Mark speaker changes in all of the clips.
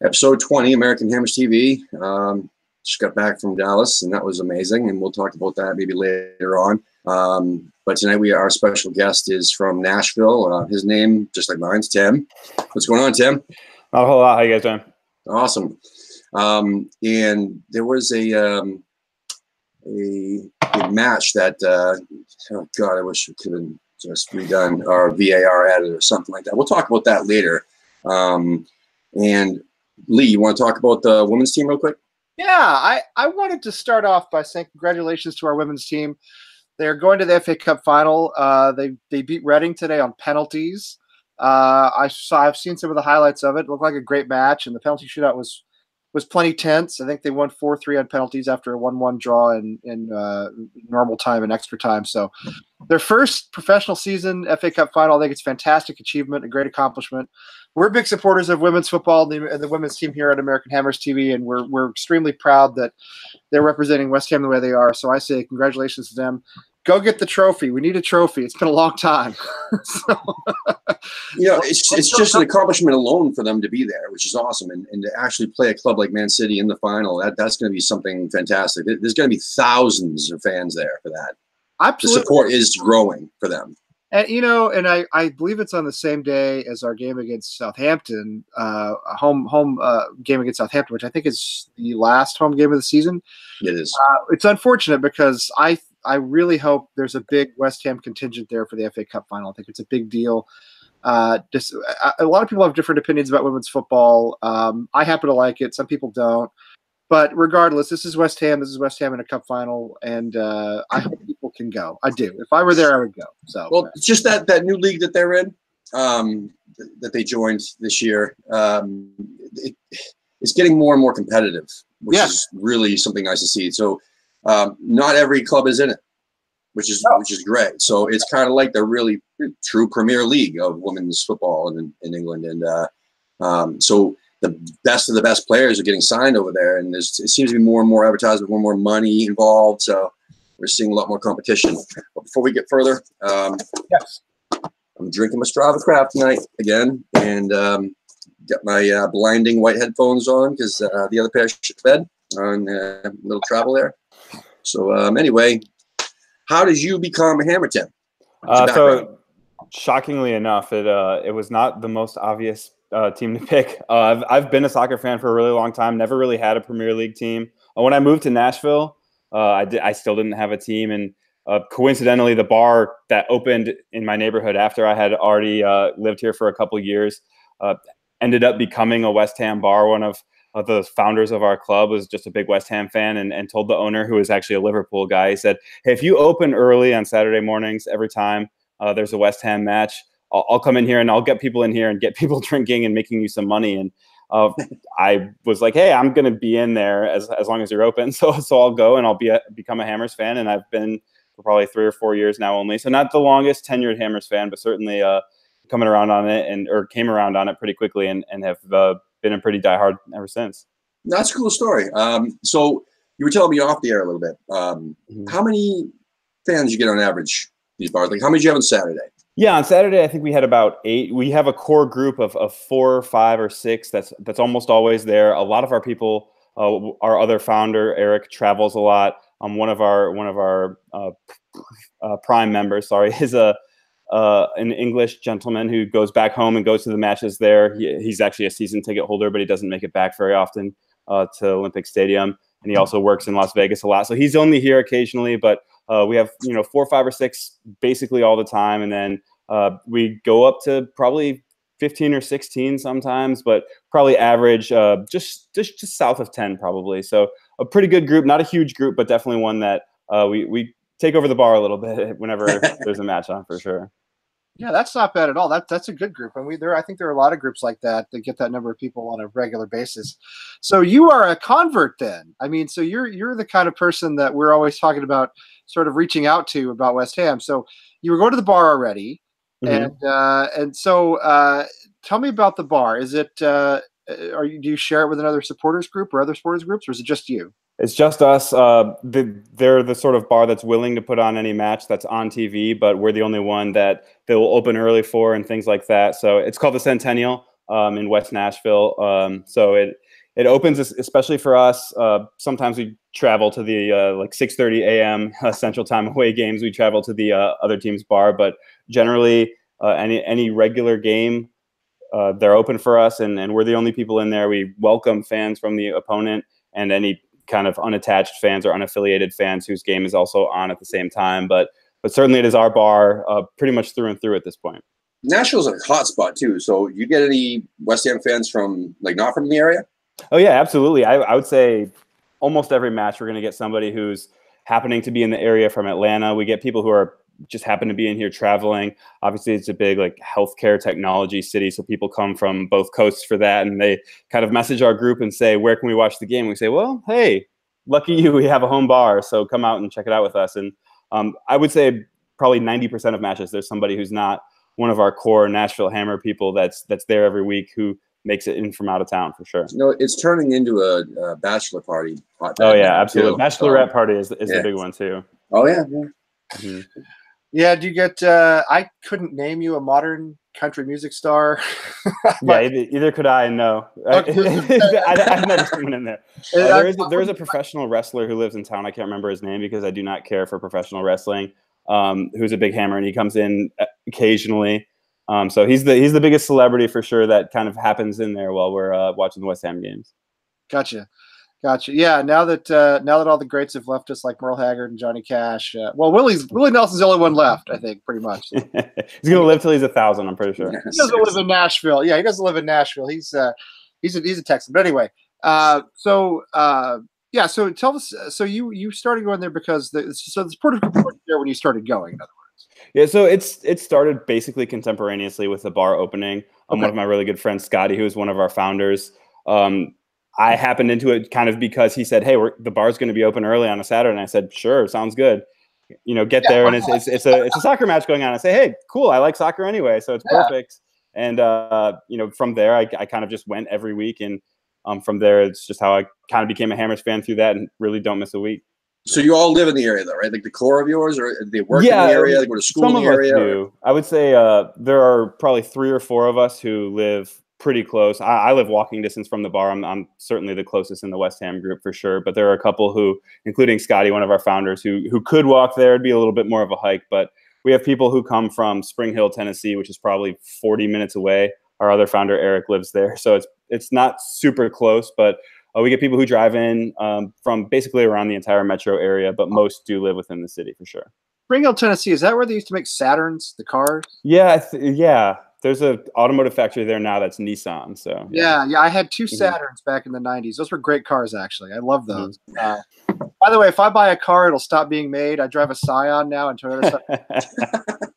Speaker 1: Episode 20, American Hammers TV. Just got back from Dallas, and that was amazing. And we'll talk about that maybe later on. But tonight, our special guest is from Nashville. His name, just like mine, is Tim. What's going on, Tim?
Speaker 2: Not a whole lot. How you guys doing?
Speaker 1: Awesome. And there was a match that, oh God, I wish it could have been just redone or VAR added or something like that. We'll talk about that later. And Lee, you want to talk about the women's team real quick?
Speaker 3: Yeah, I wanted to start off by saying congratulations to our women's team. They're going to the FA Cup final. They beat Reading today on penalties. I've seen some of the highlights of it. It looked like a great match, and the penalty shootout was plenty tense. I think they won 4-3 on penalties after a 1-1 draw in normal time and extra time. So their first professional season FA Cup final, I think it's a fantastic achievement, a great accomplishment. We're big supporters of women's football and the women's team here at American Hammers TV, and we're extremely proud that they're representing West Ham the way they are. So I say congratulations to them. Go get the trophy. We need a trophy. It's been a long time.
Speaker 1: It's just an accomplishment alone for them to be there, which is awesome. And to actually play a club like Man City in the final, that's going to be something fantastic. There's going to be thousands of fans there for that.
Speaker 3: Absolutely.
Speaker 1: The support is growing for them.
Speaker 3: And, and I believe it's on the same day as our game against Southampton, a home game against Southampton, which I think is the last home game of the season.
Speaker 1: It is.
Speaker 3: It's unfortunate because I really hope there's a big West Ham contingent there for the FA Cup final. I think it's a big deal. A lot of people have different opinions about women's football. I happen to like it. Some people don't. But regardless, this is West Ham. This is West Ham in a cup final, and I hope people can go. I do. If I were there, I would go. So,
Speaker 1: well, it's just that new league that they're in, that they joined this year. It's getting more and more competitive, which is really something nice to see. So, not every club is in it, which is great. So it's kind of like the really true Premier League of women's football in England, and so the best of the best players are getting signed over there, and it seems to be more and more advertisement, more and more money involved. So we're seeing a lot more competition. But before we get further,
Speaker 3: yes,
Speaker 1: I'm drinking my Strava Craft tonight again, and got my blinding white headphones on because the other pair shit bed on a little travel there. So anyway, how did you become a Hammer, Tim?
Speaker 2: So shockingly enough, it was not the most obvious team to pick. I've been a soccer fan for a really long time. Never really had a Premier League team. When I moved to Nashville, I still didn't have a team, and coincidentally, the bar that opened in my neighborhood after I had already lived here for a couple of years ended up becoming a West Ham bar. One of the founders of our club was just a big West Ham fan, and told the owner, who was actually a Liverpool guy, he said, "Hey, if you open early on Saturday mornings every time there's a West Ham match, I'll come in here and I'll get people in here and get people drinking and making you some money." And I was like, "Hey, I'm going to be in there as long as you're open." So I'll go and I'll become a Hammers fan. And I've been for probably 3 or 4 years now only. So not the longest tenured Hammers fan, but certainly coming around on it or came around on it pretty quickly and have been a pretty diehard ever since.
Speaker 1: That's a cool story. So you were telling me off the air a little bit. How many fans you get on average these bars? Like, how many did you have on Saturday?
Speaker 2: Yeah, on Saturday I think we had about 8. We have a core group of 4, 5, or 6. That's almost always there. A lot of our people, our other founder Eric, travels a lot. One of our prime members, is an English gentleman who goes back home and goes to the matches there. He's actually a season ticket holder, but he doesn't make it back very often to Olympic Stadium. And he also works in Las Vegas a lot. So he's only here occasionally, but we have 4, 5, or 6 basically all the time. And then we go up to probably 15 or 16 sometimes, but probably average just south of 10 probably. So a pretty good group, not a huge group, but definitely one that we take over the bar a little bit whenever there's a match on, for sure.
Speaker 3: Yeah, that's not bad at all. That's a good group, and I think there are a lot of groups like that get that number of people on a regular basis. So you are a convert, then. I mean, so you're the kind of person that we're always talking about, sort of reaching out to about West Ham. So you were going to the bar already, and so tell me about the bar. Is it do you share it with another supporters group or other supporters groups, or is it just you?
Speaker 2: It's just us. They're the sort of bar that's willing to put on any match that's on TV, but we're the only one that they will open early for and things like that. So it's called the Centennial. in West Nashville. So it opens, especially for us. Sometimes we travel to the like 6:30 a.m. Central Time away games. We travel to the other team's bar, but generally any regular game, they're open for us, and we're the only people in there. We welcome fans from the opponent and any kind of unattached fans or unaffiliated fans whose game is also on at the same time. But certainly it is our bar pretty much through and through at this point.
Speaker 1: Nashville's a hot spot too. So you get any West Ham fans from like not from the area?
Speaker 2: Oh yeah, absolutely. I would say almost every match we're going to get somebody who's happening to be in the area from Atlanta. We get people who are just happen to be in here traveling. Obviously, it's a big like healthcare technology city, so people come from both coasts for that, and they kind of message our group and say, "Where can we watch the game?" We say, "Well, hey, lucky you, we have a home bar, so come out and check it out with us." And I would say probably 90% of matches, there's somebody who's not one of our core Nashville Hammer people that's there every week who makes it in from out of town for sure.
Speaker 1: You know, it's turning into a bachelor party.
Speaker 2: Oh yeah, absolutely. Bachelorette party is the big one too.
Speaker 1: Oh yeah.
Speaker 2: Mm-hmm.
Speaker 3: Yeah, do you get? I couldn't name you a modern country music star.
Speaker 2: Yeah, either could I. No, I've never seen one in there. There is a professional wrestler who lives in town. I can't remember his name because I do not care for professional wrestling. Who's a big hammer, and he comes in occasionally. So he's the biggest celebrity for sure that kind of happens in there while we're watching the West Ham games.
Speaker 3: Gotcha. Yeah, now that all the greats have left us, like Merle Haggard and Johnny Cash. Well, Willie Nelson's the only one left, I think, pretty much.
Speaker 2: He's gonna live till he's 1,000. I'm pretty sure.
Speaker 3: He doesn't live in Nashville. Yeah, he doesn't live in Nashville. He's a Texan. But anyway, so tell us. So you started going there because the sport was there when you started going. In other words.
Speaker 2: Yeah, so it started basically contemporaneously with the bar opening. One of my really good friends, Scotty, who is one of our founders. I happened into it kind of because he said, "Hey, the bar's going to be open early on a Saturday," and I said, "Sure, sounds good." Get there, and it's a soccer match going on. I say, "Hey, cool, I like soccer anyway, so it's perfect." And from there, I kind of just went every week, and from there, it's just how I kind of became a Hammers fan through that, and really don't miss a week.
Speaker 1: So you all live in the area, though, right? Like the core of yours, or they work in the area, they go to school in the area?
Speaker 2: Some of us do. I would say there are probably 3 or 4 of us who live pretty close. I live walking distance from the bar. I'm certainly the closest in the West Ham group for sure. But there are a couple who, including Scotty, one of our founders, who could walk there. It'd be a little bit more of a hike. But we have people who come from Spring Hill, Tennessee, which is probably 40 minutes away. Our other founder, Eric, lives there. So it's not super close, but we get people who drive in from basically around the entire metro area, but most do live within the city for sure.
Speaker 3: Spring Hill, Tennessee, is that where they used to make Saturns, the cars?
Speaker 2: Yeah, yeah. There's an automotive factory there now that's Nissan. So
Speaker 3: yeah, I had 2 Saturns back in the 90s. Those were great cars, actually. I love those. By the way, if I buy a car, it'll stop being made. I drive a Scion now, and Toyota.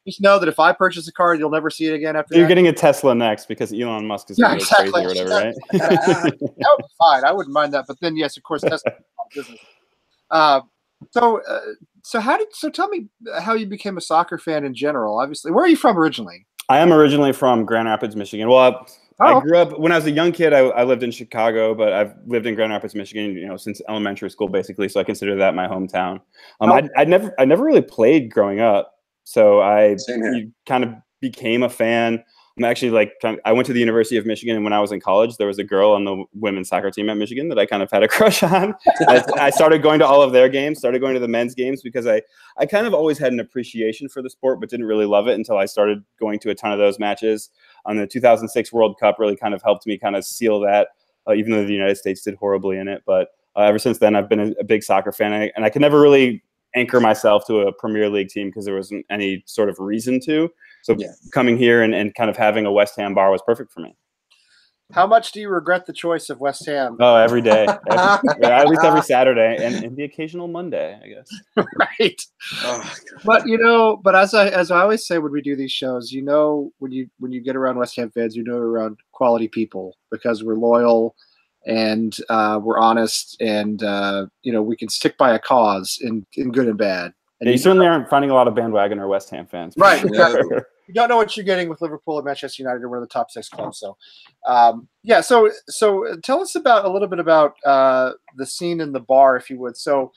Speaker 3: Just know that if I purchase a car, you'll never see it again after that.
Speaker 2: You're getting a Tesla next because Elon Musk is going to go crazy or whatever, right?
Speaker 3: That would be fine. I wouldn't mind that. But then, yes, of course, Tesla business. So tell me how you became a soccer fan in general. Obviously, where are you from originally?
Speaker 2: I am originally from Grand Rapids, Michigan. Well, I grew up when I was a young kid. I lived in Chicago, but I've lived in Grand Rapids, Michigan, since elementary school, basically. So I consider that my hometown. I never really played growing up, so I kind of became a fan. I'm actually I went to the University of Michigan, and when I was in college, there was a girl on the women's soccer team at Michigan that I kind of had a crush on. I started going to all of their games, started going to the men's games because I kind of always had an appreciation for the sport, but didn't really love it until I started going to a ton of those matches. The 2006 World Cup really kind of helped me kind of seal that, even though the United States did horribly in it. But ever since then, I've been a big soccer fan, and I could never really anchor myself to a Premier League team because there wasn't any sort of reason to. So coming here and kind of having a West Ham bar was perfect for me.
Speaker 3: How much do you regret the choice of West Ham?
Speaker 2: Oh, every day. At least every Saturday and the occasional Monday, I guess.
Speaker 3: Right. Oh, but as I always say when we do these shows, when you get around West Ham fans, around quality people because we're loyal and we're honest and we can stick by a cause in good and bad. And
Speaker 2: you certainly aren't finding a lot of bandwagon or West Ham fans.
Speaker 3: Right. Exactly. You don't know what you're getting with Liverpool and Manchester United or one of the top 6 clubs. So, so tell us a little bit about the scene in the bar, if you would. So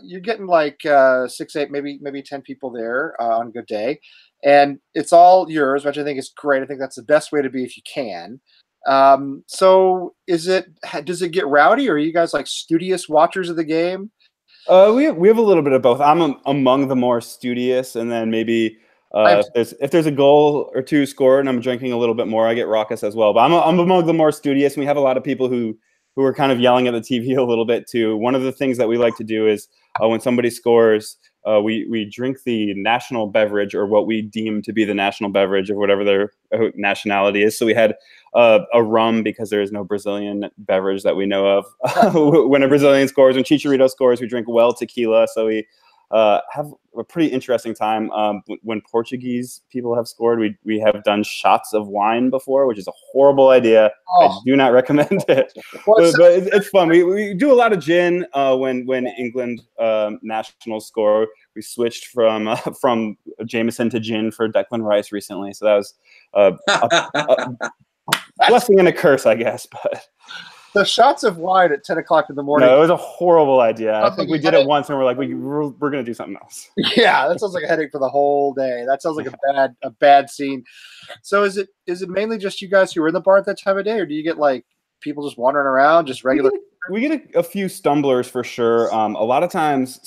Speaker 3: You're getting like 6, 8, maybe 10 people there on a good day, and it's all yours, which I think is great. I think that's the best way to be if you can. So does it get rowdy, or are you guys like studious watchers of the game?
Speaker 2: We have a little bit of both. I'm among the more studious, and then maybe if there's a goal or two scored and I'm drinking a little bit more, I get raucous as well. But I'm among the more studious, and we have a lot of people who are kind of yelling at the TV a little bit too. One of the things that we like to do is when somebody scores, we drink the national beverage, or what we deem to be the national beverage of whatever their nationality is. So we had a rum, because there is no Brazilian beverage that we know of. When a Brazilian scores, when Chicharito scores, we drink well tequila. So we have a pretty interesting time. When Portuguese people have scored, we have done shots of wine before, which is a horrible idea. I do not recommend it. But it's fun. We do a lot of gin when England national score. We switched from Jameson to gin for Declan Rice recently. So that was a blessing and a curse, I guess. But
Speaker 3: the shots of wine at 10 o'clock in the morning.
Speaker 2: No, it was a horrible idea. I think we did it once, and we're like, we're going to do something else.
Speaker 3: Yeah, that sounds like a headache for the whole day. That sounds like a bad scene. So is it mainly just you guys who are in the bar at that time of day, or do you get like people just wandering around, just regular?
Speaker 2: We get a few stumblers for sure. A lot of times,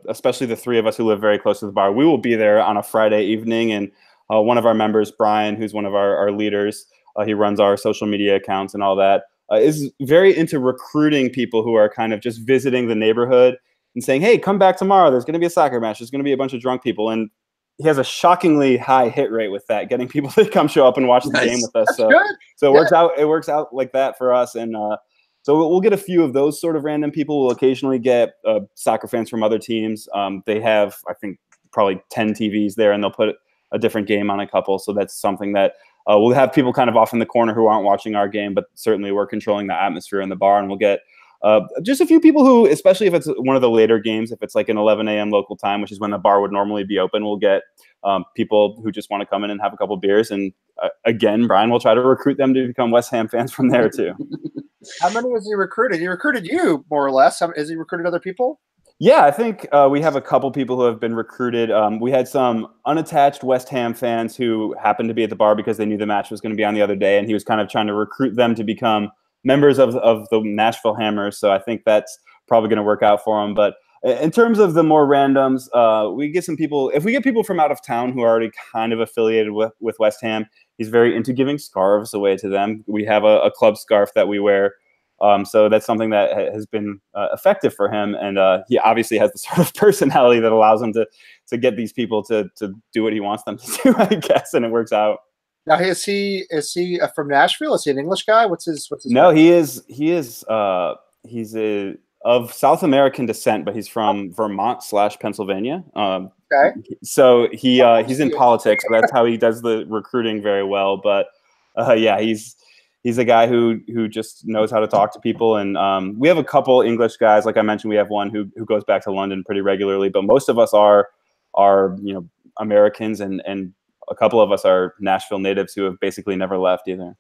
Speaker 2: especially the three of us who live very close to the bar, we will be there on a Friday evening, and one of our members, Brian, who's one of our leaders, he runs our social media accounts and all that, is very into recruiting people who are kind of just visiting the neighborhood and saying, hey, come back tomorrow. There's going to be a soccer match. There's going to be a bunch of drunk people. And he has a shockingly high hit rate with that, getting people to come show up and watch the game with us. So it works out like that for us. And so we'll get a few of those sort of random people. We'll occasionally get soccer fans from other teams. They have, I think, probably 10 TVs there, and they'll put a different game on a couple. So that's something that we'll have people kind of off in the corner who aren't watching our game, but certainly we're controlling the atmosphere in the bar. And we'll get just a few people who, especially if it's one of the later games, if it's like an 11 a.m. local time, which is when the bar would normally be open, we'll get people who just want to come in and have a couple beers. And again, Brian will try to recruit them to become West Ham fans from there too.
Speaker 3: How many has he recruited? He recruited you, more or less. Has he recruited other people?
Speaker 2: Yeah, I think we have a couple people who have been recruited. We had some unattached West Ham fans who happened to be at the bar because they knew the match was going to be on the other day, and he was kind of trying to recruit them to become members of the Nashville Hammers. So I think that's probably going to work out for him. But in terms of the more randoms, we get some people. If we get people from out of town who are already kind of affiliated with West Ham, he's very into giving scarves away to them. We have a club scarf that we wear. So that's something that has been effective for him, and he obviously has the sort of personality that allows him to get these people to do what he wants them to do, I guess, and it works out.
Speaker 3: Now, is he from Nashville? Is he an English guy? What's his
Speaker 2: No,
Speaker 3: name?
Speaker 2: he's of South American descent, but he's from Vermont/Pennsylvania.
Speaker 3: Okay.
Speaker 2: So he's in politics. So that's how he does the recruiting very well. But yeah, he's a guy who just knows how to talk to people. And we have a couple English guys. Like I mentioned, we have one who goes back to London pretty regularly, but most of us are Americans, and a couple of us are Nashville natives who have basically never left either.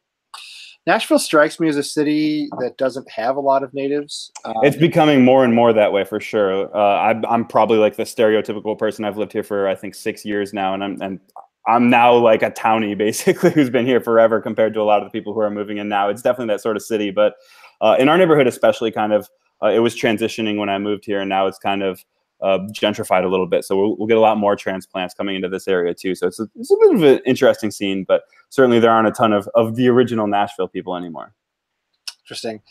Speaker 3: Nashville strikes me as a city that doesn't have a lot of natives.
Speaker 2: It's becoming more and more that way for sure. I'm probably like the stereotypical person. I've lived here for, I think, 6 years now, and I'm now like a townie basically who's been here forever compared to a lot of the people who are moving in now. It's definitely that sort of city, but in our neighborhood especially, kind of it was transitioning when I moved here, and now it's kind of gentrified a little bit. So we'll get a lot more transplants coming into this area too. So it's a bit of an interesting scene, but certainly there aren't a ton of the original Nashville people anymore.
Speaker 3: Interesting.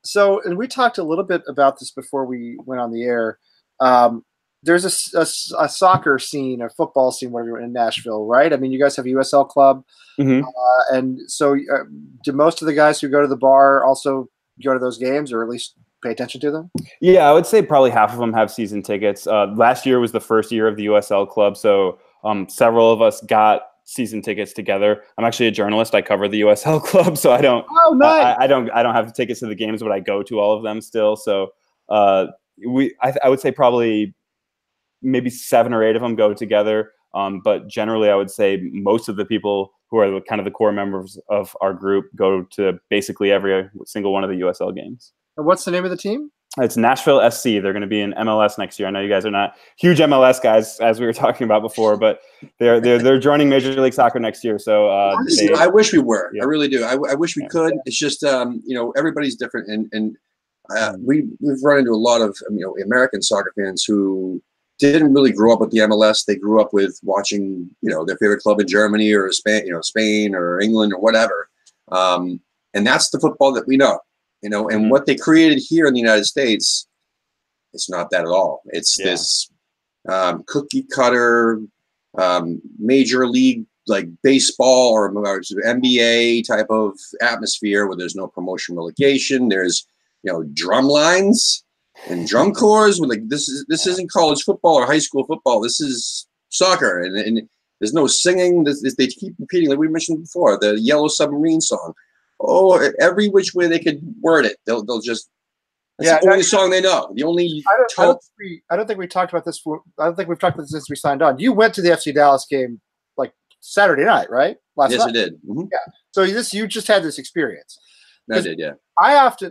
Speaker 3: So, and we talked a little bit about this before we went on the air. There's a soccer scene, a football scene, whatever, in Nashville, right? I mean, you guys have a USL club.
Speaker 2: Mm-hmm.
Speaker 3: And so do most of the guys who go to the bar also go to those games, or at least pay attention to them?
Speaker 2: Yeah, I would say probably half of them have season tickets. Last year was the first year of the USL club, so several of us got season tickets together. I'm actually a journalist. I cover the USL club, so I don't.
Speaker 3: Oh, nice.
Speaker 2: I don't have tickets to the games, but I go to all of them still. So I would say probably maybe 7 or 8 of them go together. But generally, I would say most of the people who are kind of the core members of our group go to basically every single one of the USL games.
Speaker 3: And what's the name of the team?
Speaker 2: It's Nashville SC. They're going to be in MLS next year. I know you guys are not huge MLS guys, as we were talking about before, but they're joining Major League Soccer next year. So
Speaker 1: I wish we were.
Speaker 2: Yeah.
Speaker 1: I really do. I wish we could. It's just everybody's different, and we've run into a lot of American soccer fans who didn't really grow up with the MLS. They grew up with watching their favorite club in Germany or Spain or England or whatever, and that's the football that we know. And what they created here in the United States, it's not that at all. It's this cookie cutter, major league like baseball or NBA type of atmosphere where there's no promotion relegation. There's drum lines and drum corps. With this isn't college football or high school football. This is soccer, and there's no singing. They keep repeating, like we mentioned before, the Yellow Submarine song. Oh, every which way they could word it, they'll just. That's the only song they know. The only.
Speaker 3: I don't think we talked about this. I don't think we've talked about this since we signed on. You went to the FC Dallas game like Saturday night, right?
Speaker 1: Yes, I did. Mm-hmm.
Speaker 3: Yeah. So you just had this experience.
Speaker 1: I did, yeah.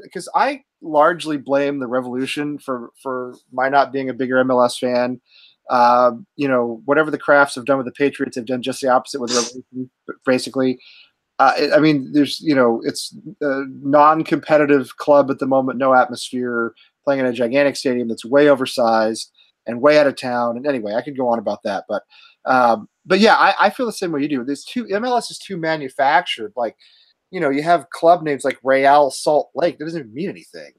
Speaker 3: Because I largely blame the Revolution for my not being a bigger MLS fan. Whatever the Crafts have done with the Patriots, have done just the opposite with the Revolution, basically. It's a non-competitive club at the moment, no atmosphere, playing in a gigantic stadium that's way oversized and way out of town. And anyway, I could go on about that, but yeah, I feel the same way you do. MLS is too manufactured. Like, you have club names like Real Salt Lake. That doesn't even mean anything.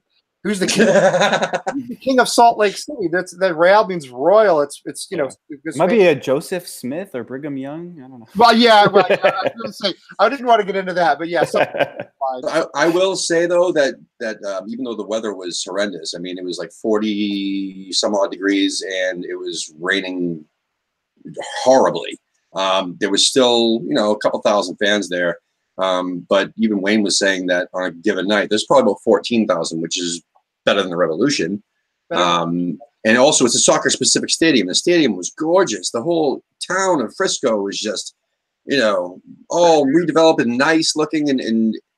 Speaker 3: Who's the king? Who's the king of Salt Lake City? That Real means royal. It's
Speaker 2: it might be a Joseph Smith or Brigham Young. I don't know.
Speaker 3: Well, yeah, right. I was gonna say I didn't want to get into that, but yeah.
Speaker 1: I will say though that even though the weather was horrendous, I mean it was like 40 some odd degrees and it was raining horribly. There was still a couple thousand fans there, but even Wayne was saying that on a given night there's probably about 14,000, which is better than the Revolution. And also it's a soccer specific stadium. The stadium was gorgeous. The whole town of Frisco was just, all redeveloped and nice looking and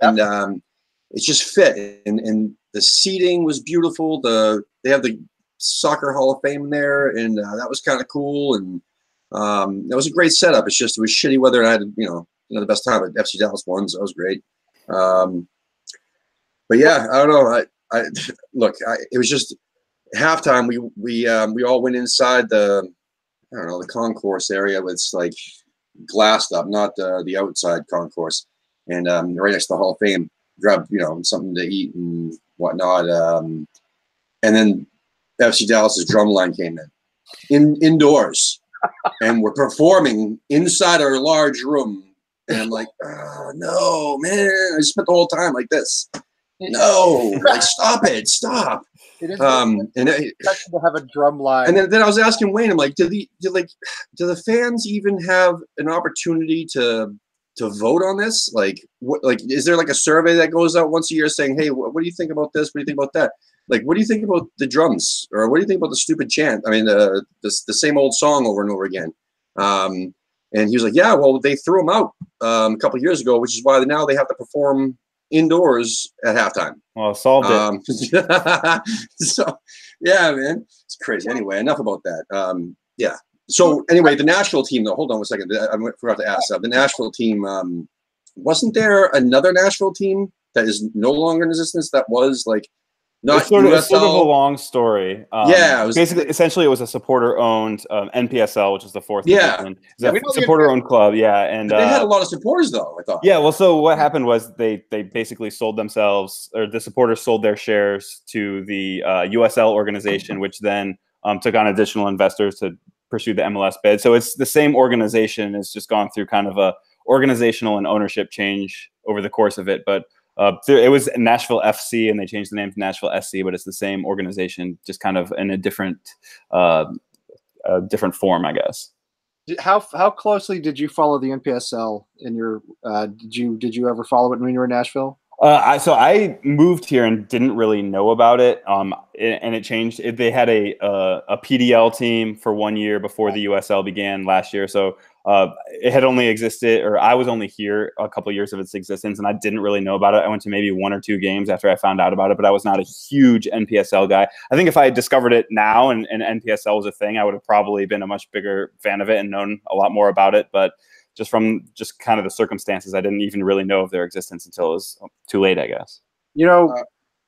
Speaker 1: it just fit. And the seating was beautiful. They have the Soccer Hall of Fame there, and that was kind of cool. And it was a great setup. It's just, it was shitty weather, and I had, the best time at FC Dallas won, so it was great. But yeah, I don't know. It was just halftime. We all went inside the concourse area. It's like glassed up, not the outside concourse, and right next to the Hall of Fame. Grabbed something to eat and whatnot, and then FC Dallas's drum line came indoors, and we're performing inside our large room. And I'm like, oh no, man! I spent the whole time like this. No, like stop. It is
Speaker 3: to have a drum line.
Speaker 1: And then I was asking Wayne, I'm like, do the fans even have an opportunity to vote on this? Like, is there like a survey that goes out once a year saying, hey, what do you think about this? What do you think about that? Like, what do you think about the drums, or what do you think about the stupid chant? I mean, the same old song over and over again. And he was like, yeah, well, they threw them out a couple of years ago, which is why now they have to perform indoors at halftime.
Speaker 2: Well, solved it.
Speaker 1: So, yeah, man, it's crazy. Anyway, enough about that. Yeah. So anyway, the Nashville team, though, hold on a second. I forgot to ask. The Nashville team, wasn't there another Nashville team that is no longer in existence that was like not
Speaker 2: it's sort of a long story.
Speaker 1: Yeah.
Speaker 2: Essentially, it was a supporter-owned NPSL, which is the fourth division. It's a supporter-owned club, yeah. And
Speaker 1: they had a lot of supporters, though, I thought.
Speaker 2: Yeah, well, so what happened was they basically sold themselves, or the supporters sold their shares to the USL organization, which then took on additional investors to pursue the MLS bid. So it's the same organization. It's just gone through kind of a organizational and ownership change over the course of it. But it was Nashville FC, and they changed the name to Nashville SC, but it's the same organization, just kind of in a different form, I guess.
Speaker 3: How closely did you follow the NPSL in your? Did you ever follow it when you were in Nashville?
Speaker 2: So I moved here and didn't really know about it. And it changed. They had a PDL team for 1 year before the USL began last year. So It had only existed, or I was only here a couple of years of its existence, and I didn't really know about it. I went to maybe 1 or 2 games after I found out about it, but I was not a huge NPSL guy. I think if I had discovered it now and NPSL was a thing, I would have probably been a much bigger fan of it and known a lot more about it. But just from just kind of the circumstances, I didn't even really know of their existence until it was too late, I guess.
Speaker 3: You know,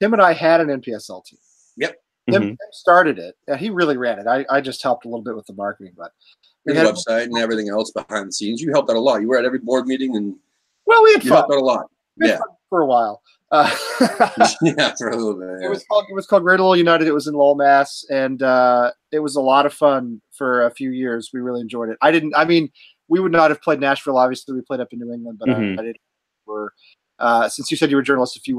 Speaker 3: Tim and I had an NPSL team.
Speaker 1: Yep.
Speaker 3: Tim started it. He really ran it. I just helped a little bit with the marketing, but
Speaker 1: the website and everything else behind the scenes. You helped out a lot. You were at every board meeting, and
Speaker 3: we had fun.
Speaker 1: Helped out a lot. Yeah,
Speaker 3: for a while.
Speaker 1: Yeah, for a little bit. Yeah.
Speaker 3: It was called Great Lowell United. It was in Lowell, Mass, and it was a lot of fun for a few years. We really enjoyed it. We would not have played Nashville. Obviously, we played up in New England, but I didn't. Since you said you were a journalist, if you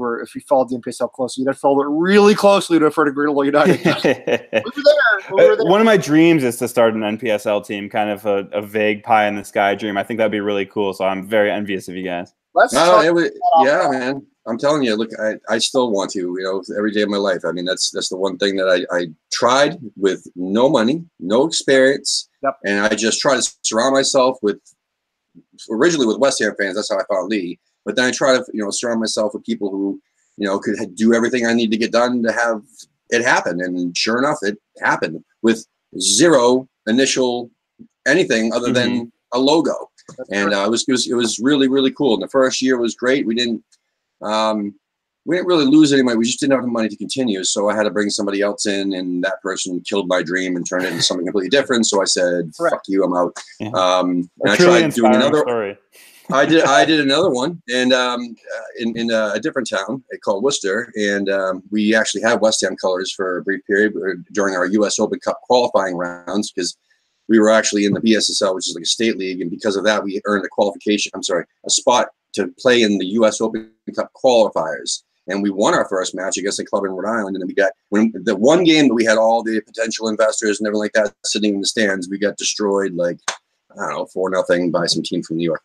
Speaker 3: followed the NPSL closely, you'd have followed it really closely to refer to Great Lowell United. we were there.
Speaker 2: One of my dreams is to start an NPSL team, kind of a vague pie in the sky dream. I think that'd be really cool. So I'm very envious of you guys.
Speaker 1: Man. I'm telling you, look, I still want to, every day of my life. I mean, that's the one thing that I tried with no money, no experience.
Speaker 3: Yep.
Speaker 1: And I just try to surround myself originally with West Ham fans. That's how I found Lee. But then I try to, surround myself with people who, could do everything I need to get done to have it happen. And sure enough, it happened with zero initial anything other than a logo. And it was really, really cool. And the first year was great. We didn't really lose any money. We just didn't have the money to continue. So I had to bring somebody else in, and that person killed my dream and turned it into something completely different. So I said, "Fuck you, I'm out."
Speaker 2: Yeah.
Speaker 1: And I tried doing another.
Speaker 2: Story.
Speaker 1: I did another one, and in a different town called Worcester, and we actually had West Ham colors for a brief period during our U.S. Open Cup qualifying rounds, because we were actually in the BSSL, which is like a state league, and because of that, we earned a spot to play in the U.S. Open Cup qualifiers, and we won our first match against a club in Rhode Island, and then we got the one game that we had all the potential investors and everything like that sitting in the stands, we got destroyed 4-0 by some team from New York,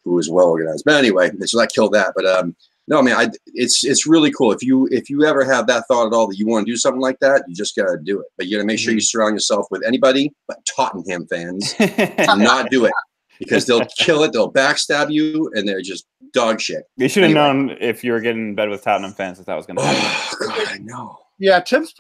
Speaker 1: who was well organized. But anyway, so that killed that. But no, man, it's really cool. If you ever have that thought at all that you want to do something like that, you just gotta do it. But you gotta make sure you surround yourself with anybody but Tottenham fans. Do not do it, because they'll kill it. They'll backstab you, and they're just dog shit.
Speaker 2: You should have known if you were getting in bed with Tottenham fans that was gonna happen.
Speaker 1: Oh God, I know.
Speaker 3: Yeah, Tim's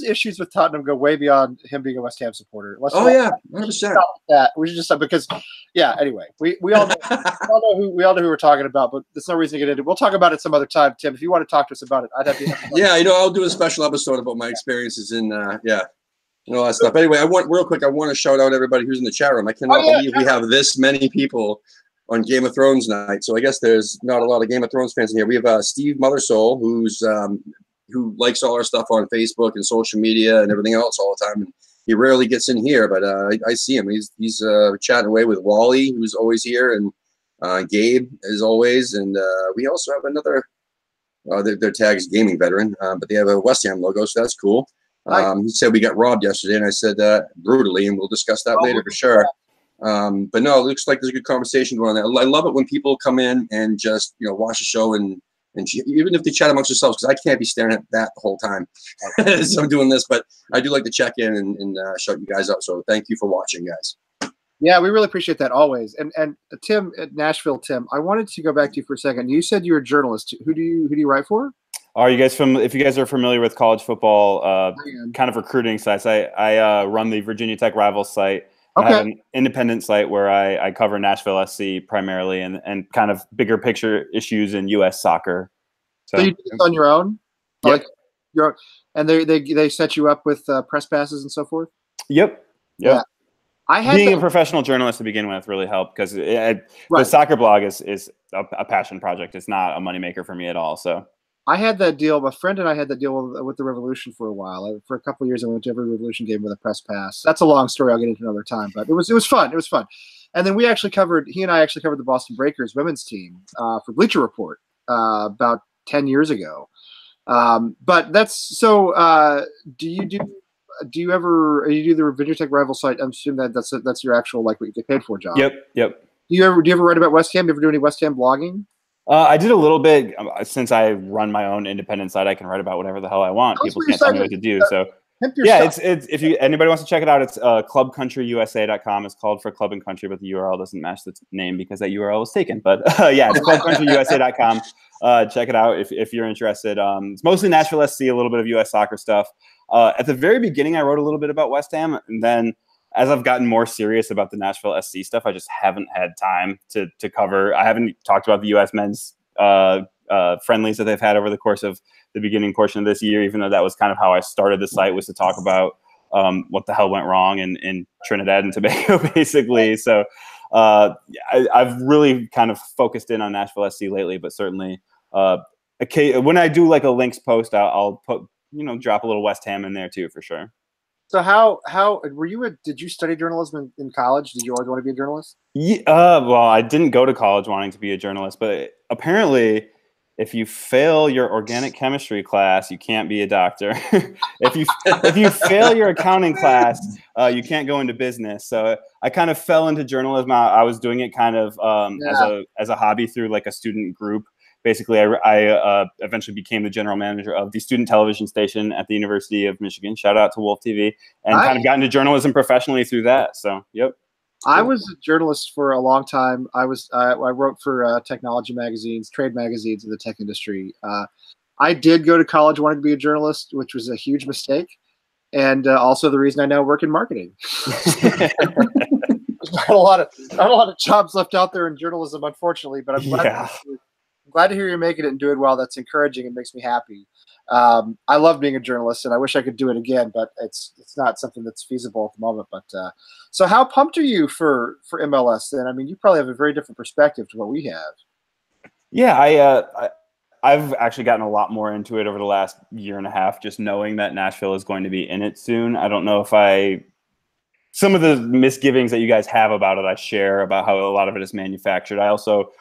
Speaker 3: issues with Tottenham go way beyond him being a West Ham supporter.
Speaker 1: 100%.
Speaker 3: That we should just stop, because anyway, we all know who we're talking about, but there's no reason to get into it. We'll talk about it some other time, Tim. If you want to talk to us about it, I'd have to.
Speaker 1: Yeah, I'll do a special episode about my experiences in all that stuff. Anyway, I want to shout out everybody who's in the chat room. I cannot believe we have this many people on Game of Thrones night. So I guess there's not a lot of Game of Thrones fans in here. We have Steve Mothersoul, who likes all our stuff on Facebook and social media and everything else all the time. And he rarely gets in here, but I see him. He's chatting away with Wally, who's always here, and Gabe, as always. And we also have another, their tag is Gaming Veteran, but they have a West Ham logo, so that's cool. He said we got robbed yesterday, and I said brutally, and we'll discuss that later for sure. But no, it looks like there's a good conversation going on there. I love it when people come in and just watch the show and even if they chat amongst themselves, because I can't be staring at that the whole time as I'm doing this, but I do like to check in and shout you guys out. So thank you for watching, guys.
Speaker 3: Yeah, we really appreciate that always. And Tim at Nashville, Tim, I wanted to go back to you for a second. You said you're a journalist. Who do you write for?
Speaker 2: Are you guys if you guys are familiar with college football kind of recruiting sites, I run the Virginia Tech Rivals site. Okay. I have an independent site where I cover Nashville SC primarily and kind of bigger picture issues in U.S. soccer.
Speaker 3: So you do this on your own?
Speaker 2: Yep.
Speaker 3: And they set you up with press passes and so forth?
Speaker 2: Yep.
Speaker 3: Yeah.
Speaker 2: Being a professional journalist to begin with really helped, because the soccer blog is a passion project. It's not a moneymaker for me at all. So
Speaker 3: I had that deal. My friend and I had that deal with the Revolution for a while. For a couple of years, I went to every Revolution game with a press pass. That's a long story. I'll get into another time. But it was fun. It was fun. And then he and I actually covered the Boston Breakers women's team for Bleacher Report about 10 years ago. But that's so. Do you do the Virginia Tech Rival site? I'm assuming that's your actual what you get paid for job.
Speaker 2: Yep.
Speaker 3: Do you ever write about West Ham? Do you ever do any West Ham blogging?
Speaker 2: I did a little bit. Since I run my own independent site, I can write about whatever the hell I want. People can't tell me what to do. So
Speaker 3: Pimp your
Speaker 2: Yeah,
Speaker 3: stuff.
Speaker 2: it's if anybody wants to check it out, it's clubcountryusa.com. It's called for Club and Country, but the URL doesn't match the name because that URL was taken. But yeah, it's clubcountryusa.com. Check it out if you're interested. It's mostly Nashville SC, a little bit of US soccer stuff. At the very beginning, I wrote a little bit about West Ham, and then as I've gotten more serious about the Nashville SC stuff, I just haven't had time to cover. I haven't talked about the US men's friendlies that they've had over the course of the beginning portion of this year, even though that was kind of how I started the site, was to talk about what the hell went wrong in Trinidad and Tobago, basically. So I've really kind of focused in on Nashville SC lately, but certainly when I do like a links post, I'll put, drop a little West Ham in there too, for sure.
Speaker 3: So how were you? Did you study journalism in college? Did you always want to be a journalist?
Speaker 2: Yeah, well, I didn't go to college wanting to be a journalist, but apparently, if you fail your organic chemistry class, you can't be a doctor. if you fail your accounting class, you can't go into business. So I kind of fell into journalism. I was doing it kind of as a hobby through like a student group. Basically, I eventually became the general manager of the student television station at the University of Michigan. Shout out to Wolf TV, and kind of got into journalism professionally through that. So, yep.
Speaker 3: I was a journalist for a long time. I wrote for technology magazines, trade magazines in the tech industry. I did go to college wanting to be a journalist, which was a huge mistake, and also the reason I now work in marketing. There's not a lot of jobs left out there in journalism, unfortunately. But I'm glad to hear you're making it and doing well. That's encouraging and makes me happy. I love being a journalist, and I wish I could do it again, but it's not something that's feasible at the moment. But so how pumped are you for MLS then? I mean, you probably have a very different perspective to what we have.
Speaker 2: Yeah, I've actually gotten a lot more into it over the last year and a half, just knowing that Nashville is going to be in it soon. I don't know if some of the misgivings that you guys have about it, I share, about how a lot of it is manufactured. I also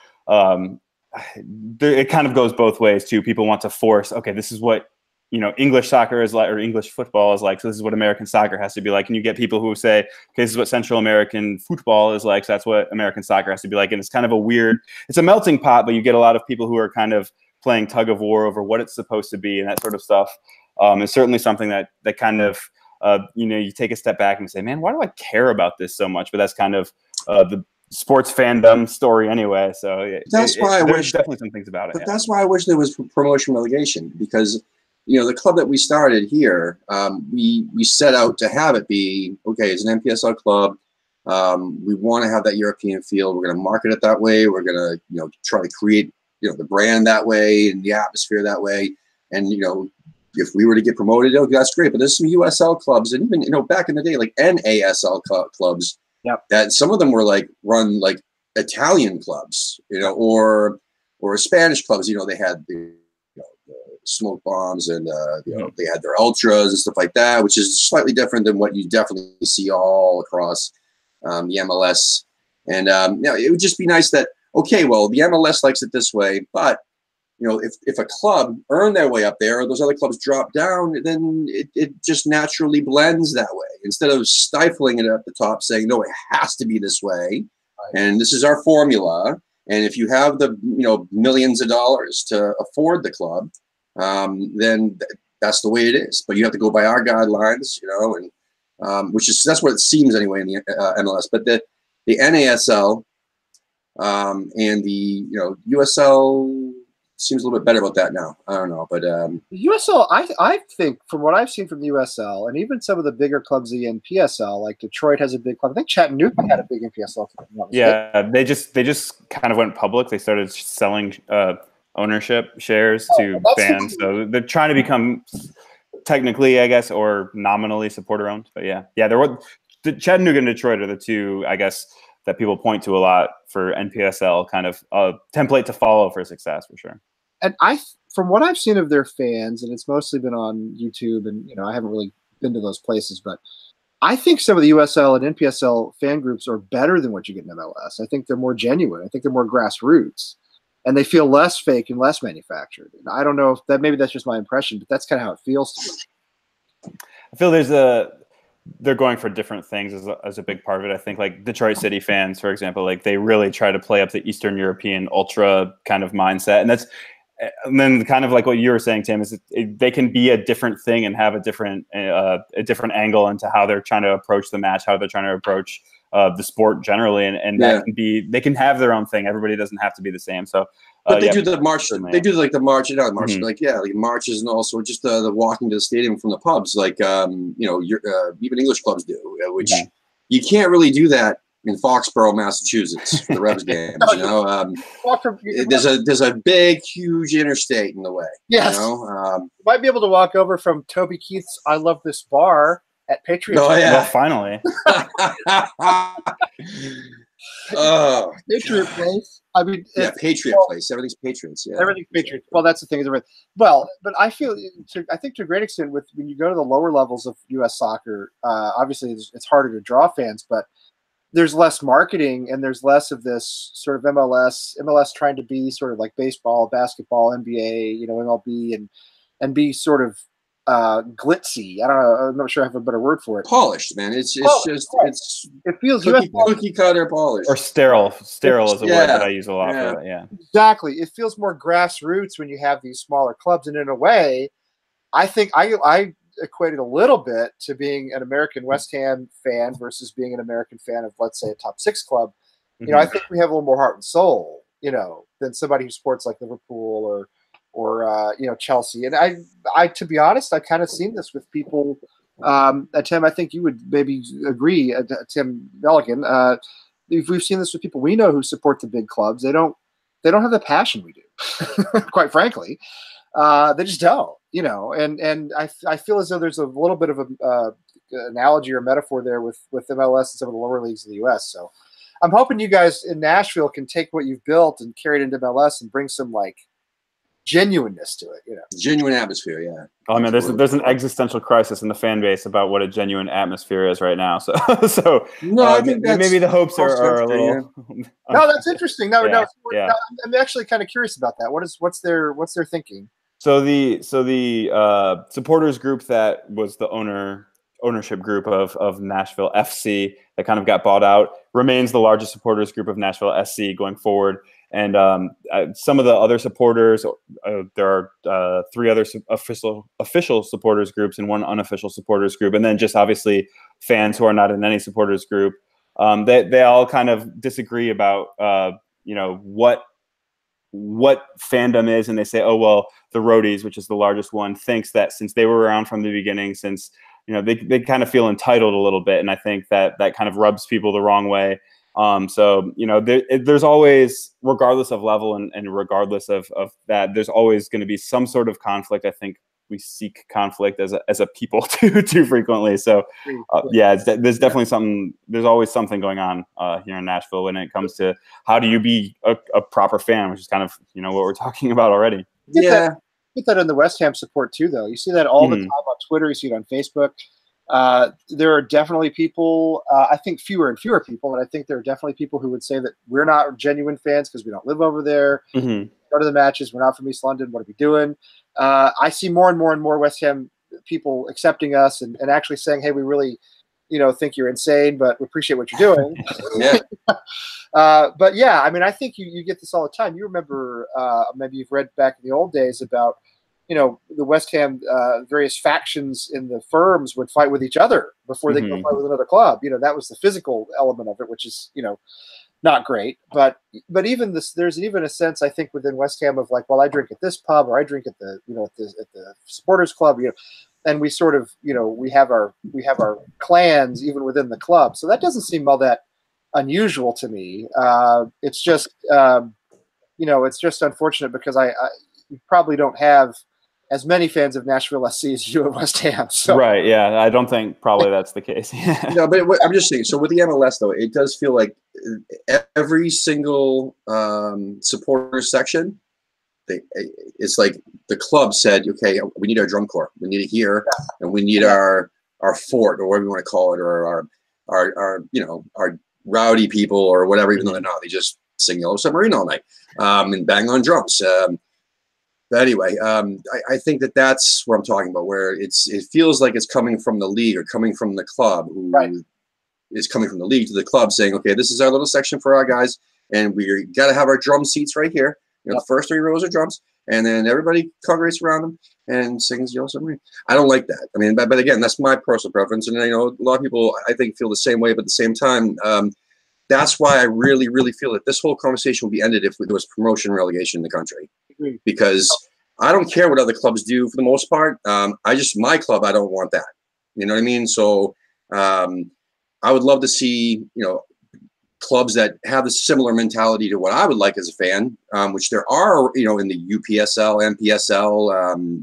Speaker 2: it kind of goes both ways too. People want to force, okay, this is what English soccer is like, or English football is like, so this is what American soccer has to be like. And you get people who say, okay, this is what Central American football is like, so that's what American soccer has to be like. And it's kind of it's a melting pot, but you get a lot of people who are kind of playing tug of war over what it's supposed to be and that sort of stuff. It's certainly something that kind of you take a step back and say, man, why do I care about this so much? But that's kind of the sports fandom story anyway. So
Speaker 1: that's why I wish
Speaker 2: definitely some things about it.
Speaker 1: But that's why I wish there was promotion relegation, because the club that we started here, we set out to have it be okay. It's an NPSL club. We want to have that European feel. We're going to market it that way. We're going to try to create the brand that way and the atmosphere that way. And if we were to get promoted, that's great. But there's some USL clubs, and even back in the day, like NASL clubs.
Speaker 3: Yep.
Speaker 1: That some of them were run like Italian clubs, or Spanish clubs. They had the smoke bombs and they had their ultras and stuff like that, which is slightly different than what you definitely see all across the MLS. And it would just be nice that, okay, well, the MLS likes it this way, but if a club earned their way up there, or those other clubs drop down, then it just naturally blends that way. Instead of stifling it at the top, saying, no, it has to be this way, and this is our formula. And if you have the millions of dollars to afford the club, then that's the way it is. But you have to go by our guidelines, and that's what it seems anyway in the MLS. But the NASL and the USL seems a little bit better about that now. I don't know, but
Speaker 3: USL, I think from what I've seen from the USL, and even some of the bigger clubs in the NPSL, like Detroit has a big club. I think Chattanooga had a big NPSL club.
Speaker 2: Yeah, they just kind of went public. They started selling ownership shares to fans, so they're trying to become technically, I guess, or nominally supporter owned. But yeah, the Chattanooga and Detroit are the two, I guess, that people point to a lot for NPSL kind of template to follow for success, for sure.
Speaker 3: And from what I've seen of their fans, and it's mostly been on YouTube, and I haven't really been to those places, but I think some of the USL and NPSL fan groups are better than what you get in MLS. I think they're more genuine. I think they're more grassroots, and they feel less fake and less manufactured. And I don't know if maybe that's just my impression, but that's kind of how it feels to me.
Speaker 2: I feel they're going for different things as a big part of it. I think like Detroit City fans, for example, like they really try to play up the Eastern European ultra kind of mindset. And and then kind of like what you were saying, Tim, is they can be a different thing and have a different angle into how they're trying to approach the match, how they're trying to approach the sport generally, and that can be, they can have their own thing. Everybody doesn't have to be the same. So,
Speaker 1: but they do the march. They do like the march, not march, like marches, and also just the walking to the stadium from the pubs, like even English clubs do, which you can't really do that in Foxborough, Massachusetts, for the Revs games. There's a big, huge interstate in the way.
Speaker 3: Yes, you might be able to walk over from Toby Keith's "I Love This Bar" at Patriot.
Speaker 2: Oh yeah, well, finally.
Speaker 3: Patriot Place. I mean,
Speaker 1: Patriot Place. Everything's Patriots. Yeah,
Speaker 3: everything's Patriots. Well, that's the thing. Well, but I feel, I think to a great extent, when you go to the lower levels of U.S. soccer, obviously it's harder to draw fans, but there's less marketing and there's less of this sort of MLS trying to be sort of like baseball, basketball, NBA, MLB, and be sort of glitzy. I don't know. I'm not sure I have a better word for it.
Speaker 1: Polished, man. It feels cookie cutter polished.
Speaker 2: Or sterile. Sterile is a word that I use a lot for that. Yeah,
Speaker 3: exactly. It feels more grassroots when you have these smaller clubs, and in a way, I think I equated a little bit to being an American West Ham fan versus being an American fan of, let's say, a top 6 club. I think we have a little more heart and soul, than somebody who supports like Liverpool or Chelsea. And I to be honest, I kind of seen this with people. Tim, I think you would maybe agree, Tim Milligan. We've seen this with people we know who support the big clubs. They don't have the passion we do, quite frankly. They just don't, and I feel as though there's a little bit of a analogy or metaphor there with MLS and some of the lower leagues in the U.S. So I'm hoping you guys in Nashville can take what you've built and carry it into MLS and bring some like genuineness to it,
Speaker 1: Genuine atmosphere, yeah.
Speaker 2: Oh man, there's an existential crisis in the fan base about what a genuine atmosphere is right now. So
Speaker 1: I think
Speaker 2: maybe the hopes are a little.
Speaker 3: No, that's interesting. No, I'm actually kind of curious about that. What's their thinking?
Speaker 2: So the supporters group that was the ownership group of Nashville FC that kind of got bought out remains the largest supporters group of Nashville SC going forward. And some of the other supporters, there are 3 other official supporters groups and 1 unofficial supporters group, and then just obviously fans who are not in any supporters group. They all kind of disagree about what fandom is, and they say, oh well, the Roadies, which is the largest one, thinks that since they were around from the beginning, since they kind of feel entitled a little bit, and I think that kind of rubs people the wrong way. So there's always, regardless of level and regardless of that, there's always going to be some sort of conflict. I think we seek conflict as a people too frequently. So there's definitely something. There's always something going on here in Nashville when it comes to how do you be a proper fan, which is kind of what we're talking about already.
Speaker 3: Get that in the West Ham support too, though. You see that all the time on Twitter. You see it on Facebook. There are definitely people, I think fewer and fewer people, and I think there are definitely people who would say that we're not genuine fans because we don't live over there, go to the matches, we're not from East London, what are we doing? I see more and more West Ham people accepting us and actually saying, hey, we really think you're insane, but we appreciate what you're doing. But yeah, I mean, I think you get this all the time. You remember, maybe you've read back in the old days about the West Ham various factions in the firms would fight with each other before they go fight with another club. That was the physical element of it, which is not great. But even this, there's even a sense I think within West Ham of like, well, I drink at this pub or I drink at the at the supporters club. And we sort of we have our clans even within the club. So that doesn't seem all that unusual to me. It's just it's just unfortunate because I probably don't have as many fans of Nashville SC as you at West Ham. So.
Speaker 2: Right, yeah. I don't think probably that's the case.
Speaker 1: No, but I'm just saying, so with the MLS, though, it does feel like every single supporter section, it's like the club said, okay, we need our drum corps. We need it here, and we need our fort, or whatever you want to call it, or our rowdy people, or whatever, even though they're not. They just sing Yellow Submarine all night and bang on drums. But anyway, I think that's what I'm talking about, where it feels like it's coming from the league or coming from the club, who is coming from the league to the club saying, okay, this is our little section for our guys, and we got to have our drum seats right here. You know, the first 3 rows are drums, and then everybody congregates around them and sings "Yellow Submarine." I don't like that. I mean, but again, that's my personal preference, and a lot of people I think feel the same way. But at the same time, that's why I really, really feel that this whole conversation would be ended if there was promotion and relegation in the country, because I don't care what other clubs do for the most part. My club, I don't want that. You know what I mean? So I would love to see, clubs that have a similar mentality to what I would like as a fan, which there are, in the UPSL, MPSL,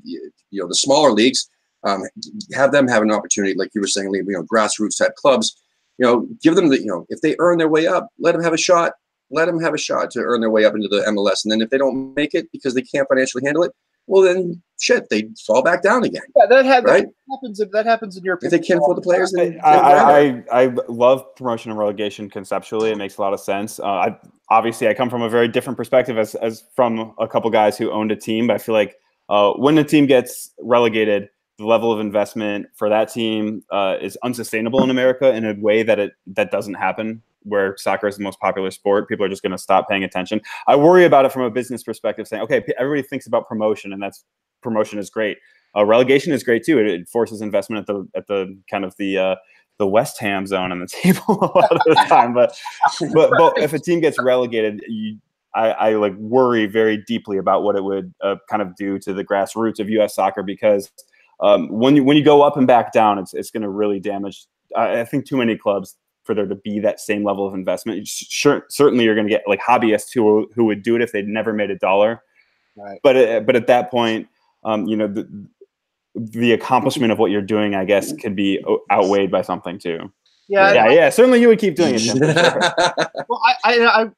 Speaker 1: the smaller leagues, have them have an opportunity, like you were saying, grassroots type clubs, give them if they earn their way up, let them have a shot. Let them have a shot to earn their way up into the MLS. And then if they don't make it because they can't financially handle it, well, then shit, they fall back down again.
Speaker 3: Yeah, that
Speaker 1: right?
Speaker 3: happens in Europe.
Speaker 1: If they can't afford the players, then
Speaker 2: I love promotion and relegation conceptually. It makes a lot of sense. Obviously, I come from a very different perspective as from a couple guys who owned a team. But I feel like when the team gets relegated, the level of investment for that team is unsustainable in America in a way that doesn't happen where soccer is the most popular sport. People are just going to stop paying attention. I worry about it from a business perspective, saying, okay, everybody thinks about promotion, and promotion is great. Relegation is great too. It forces investment at the kind of the West Ham zone on the table a lot of the time. But if a team gets relegated, I like worry very deeply about what it would kind of do to the grassroots of U.S. soccer, because when you go up and back down, it's going to really damage. I think too many clubs for there to be that same level of investment. Certainly, you're going to get like hobbyists who would do it if they'd never made $1.
Speaker 3: Right.
Speaker 2: But at that point, the accomplishment of what you're doing, I guess, could be outweighed by something too. Yeah. Certainly, you would keep doing it, Tim.
Speaker 3: Well, I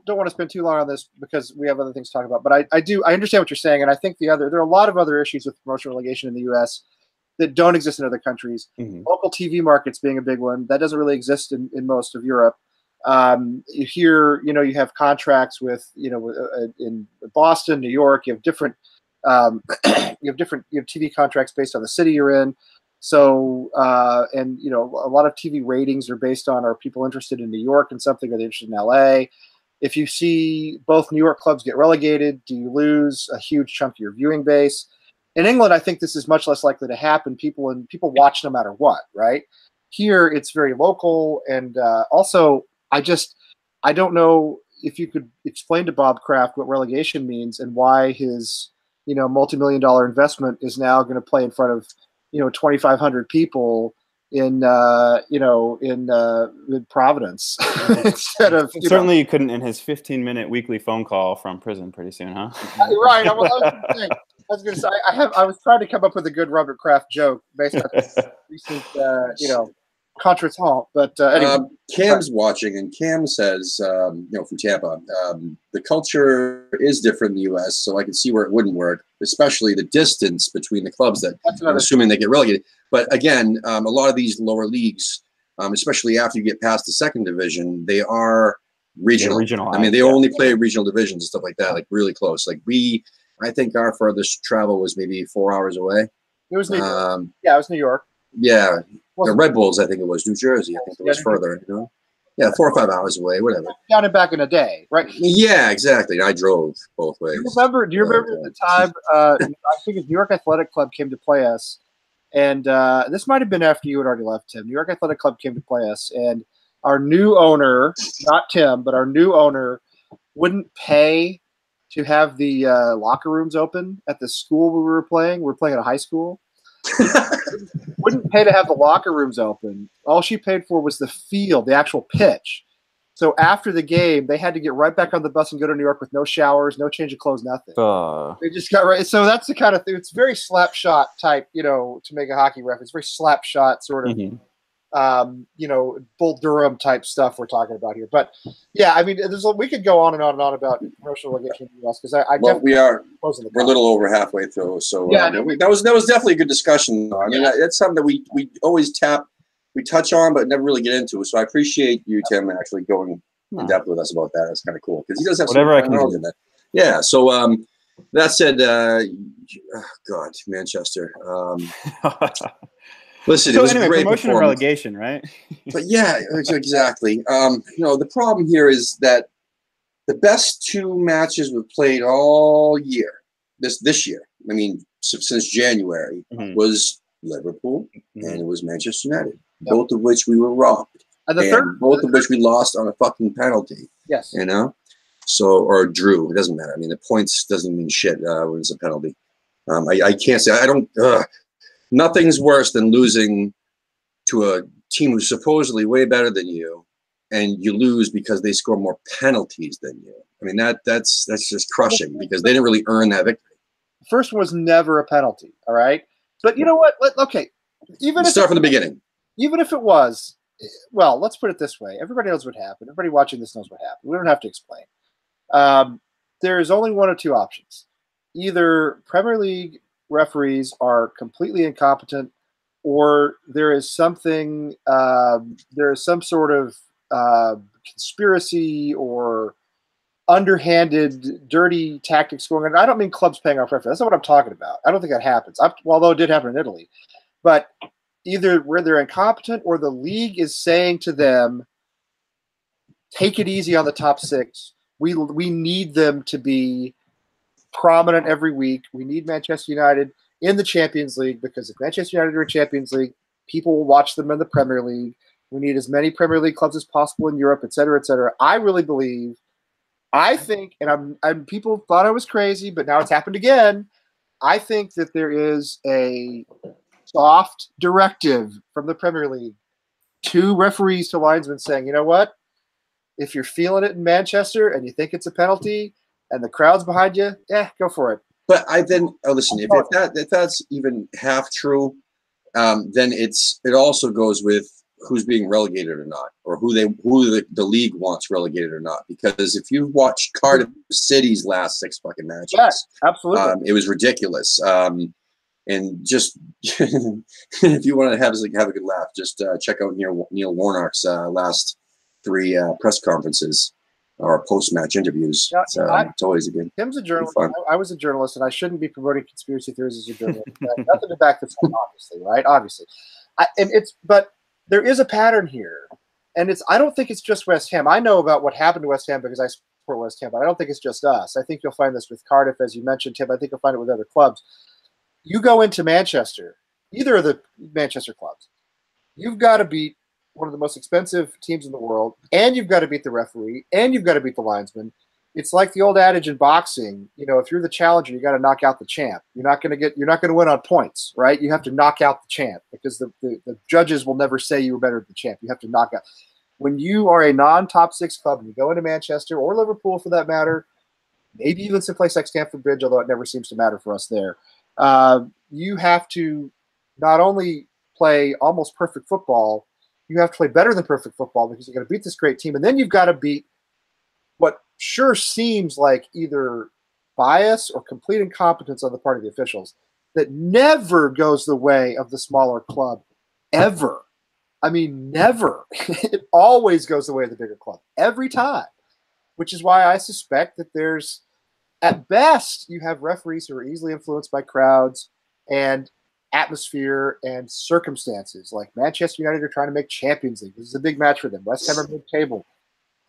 Speaker 3: don't want to spend too long on this because we have other things to talk about. But I understand what you're saying, and I think there are a lot of other issues with promotion relegation in the U.S. that don't exist in other countries. Mm-hmm. Local TV markets being a big one that doesn't really exist in most of Europe. Here, you have contracts with in Boston, New York. You have different TV contracts based on the city you're in. So, and a lot of TV ratings are based on, are people interested in New York and something, are they interested in LA? If you see both New York clubs get relegated, do you lose a huge chunk of your viewing base? In England, I think this is much less likely to happen. People watch no matter what, right? Here, it's very local, and also, I don't know if you could explain to Bob Kraft what relegation means and why his multi-million-dollar investment is now going to play in front of 2,500 people in Providence instead of
Speaker 2: certainly you couldn't in his 15-minute weekly phone call from prison pretty soon, huh?
Speaker 3: Right. I was going to say I was trying to come up with a good Robert Kraft joke based on recent contretemps, but anyway.
Speaker 1: Cam's watching, and Cam says, from Tampa, the culture is different in the U.S., so I can see where it wouldn't work, especially the distance between the clubs that I'm assuming they get relegated. But again, a lot of these lower leagues, especially after you get past the second division, they are regional. Yeah, I mean, they only play regional divisions and stuff like that, like really close. Like I think our furthest travel was maybe 4 hours away.
Speaker 3: It was New York. Yeah, it was New York.
Speaker 1: Yeah. The Red Bulls, I think it was New Jersey. I think it was further, 4 or 5 hours away, whatever.
Speaker 3: Down and back in a day, right?
Speaker 1: Yeah, exactly. I drove both ways.
Speaker 3: Do you remember the time, I think New York Athletic Club came to play us, and this might have been after you had already left, Tim. New York Athletic Club came to play us, and our new owner, not Tim, but our new owner, wouldn't pay to have the locker rooms open at the school we were playing. We were playing at a high school. Wouldn't pay to have the locker rooms open. All she paid for was the field, the actual pitch. So after the game, they had to get right back on the bus and go to New York with no showers, no change of clothes, nothing. They just got right. So that's the kind of thing. It's very slap shot type, to make a hockey reference. Very slap shot sort of, Bull Durham type stuff we're talking about here. But yeah, I mean, we could go on and on and on about promotional relegation in the U.S. because
Speaker 1: we're a little over halfway through. So yeah, that was definitely a good discussion. I mean, that's something that we always touch on, but never really get into. So I appreciate you, Tim, actually going in depth with us about that. That's kind of cool because he does have
Speaker 2: whatever I can do
Speaker 1: in that. Yeah. So that said, God, Manchester. Listen, it was
Speaker 2: anyway,
Speaker 1: great
Speaker 2: promotion and relegation, right?
Speaker 1: But yeah, exactly. The problem here is that the best two matches we've played all year, this year, I mean, since January, was Liverpool and it was Manchester United, both of which we were robbed. And both of which we lost on a fucking penalty.
Speaker 3: Yes.
Speaker 1: You know? So, or drew. It doesn't matter. I mean, the points doesn't mean shit when it's a penalty. I can't say, nothing's worse than losing to a team who's supposedly way better than you, and you lose because they score more penalties than you. I mean, that's just crushing because they didn't really earn that victory.
Speaker 3: The first one was never a penalty, all right? But you know what? Even
Speaker 1: start from the beginning.
Speaker 3: Even if it was, well, let's put it this way. Everybody knows what happened. Everybody watching this knows what happened. We don't have to explain. There is only one or two options. Either Premier League referees are completely incompetent, or there is something, there is some sort of conspiracy or underhanded, dirty tactics going on. I don't mean clubs paying off referees. That's not what I'm talking about. I don't think that happens. Although it did happen in Italy. But either where they're incompetent or the league is saying to them, take it easy on the top six. We need them to be prominent every week. We need Manchester United in the Champions League because if Manchester United are in Champions League, people will watch them in the Premier League. We need as many Premier League clubs as possible in Europe, et cetera, et cetera. I really believe, I think, and people thought I was crazy, but now it's happened again. I think that there is a soft directive from the Premier League to referees, to linesmen saying, you know what? If you're feeling it in Manchester and you think it's a penalty and the crowd's behind you, go for it.
Speaker 1: But listen, if that's even half true, then it also goes with who's being relegated or not, or who the league wants relegated or not. Because if you watched Cardiff City's last 6 fucking matches,
Speaker 3: yes, absolutely,
Speaker 1: it was ridiculous. And just if you want to have a good laugh, just check out Neil Warnock's last 3 press conferences or post-match interviews. Yeah, it's always a good.
Speaker 3: Tim's a journalist. I was a journalist, and I shouldn't be promoting conspiracy theories as a journalist. Nothing to back this up, obviously, right? Obviously, but there is a pattern here, and I don't think it's just West Ham. I know about what happened to West Ham because I support West Ham, but I don't think it's just us. I think you'll find this with Cardiff, as you mentioned, Tim. I think you'll find it with other clubs. You go into Manchester, either of the Manchester clubs, you've got to beat one of the most expensive teams in the world, and you've got to beat the referee, and you've got to beat the linesman. It's like the old adage in boxing, if you're the challenger, you got to knock out the champ. You're not going to win on points, right? You have to knock out the champ because the judges will never say you were better than the champ. You have to knock out. When you are a non-top 6 club and you go into Manchester or Liverpool for that matter, maybe even someplace like Stamford Bridge, although it never seems to matter for us there, you have to not only play almost perfect football, you have to play better than perfect football because you're going to beat this great team. And then you've got to beat what sure seems like either bias or complete incompetence on the part of the officials that never goes the way of the smaller club, ever. I mean, never. It always goes the way of the bigger club, every time, which is why I suspect that there's, at best, you have referees who are easily influenced by crowds and atmosphere and circumstances. Like Manchester United are trying to make Champions League. This is a big match for them. West Ham are mid-table.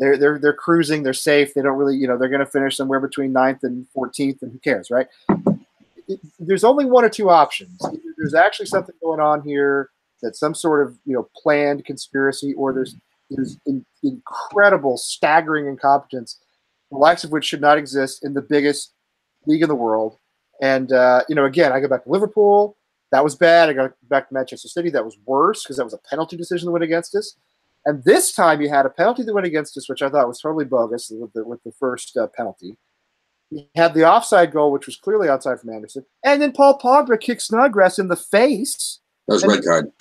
Speaker 3: They're cruising. They're safe. They don't really, they're going to finish somewhere between 9th and 14th, and who cares, right? There's only one or two options. Either there's actually something going on here that's some sort of, planned conspiracy, or there's incredible, staggering incompetence, the likes of which should not exist in the biggest league in the world. And, again, I go back to Liverpool. That was bad. I got back to Manchester City. That was worse because that was a penalty decision that went against us. And this time you had a penalty that went against us, which I thought was totally bogus with the first penalty. You had the offside goal, which was clearly outside from Anderson. And then Paul Pogba kicked Snodgrass in the face.
Speaker 1: That was red card.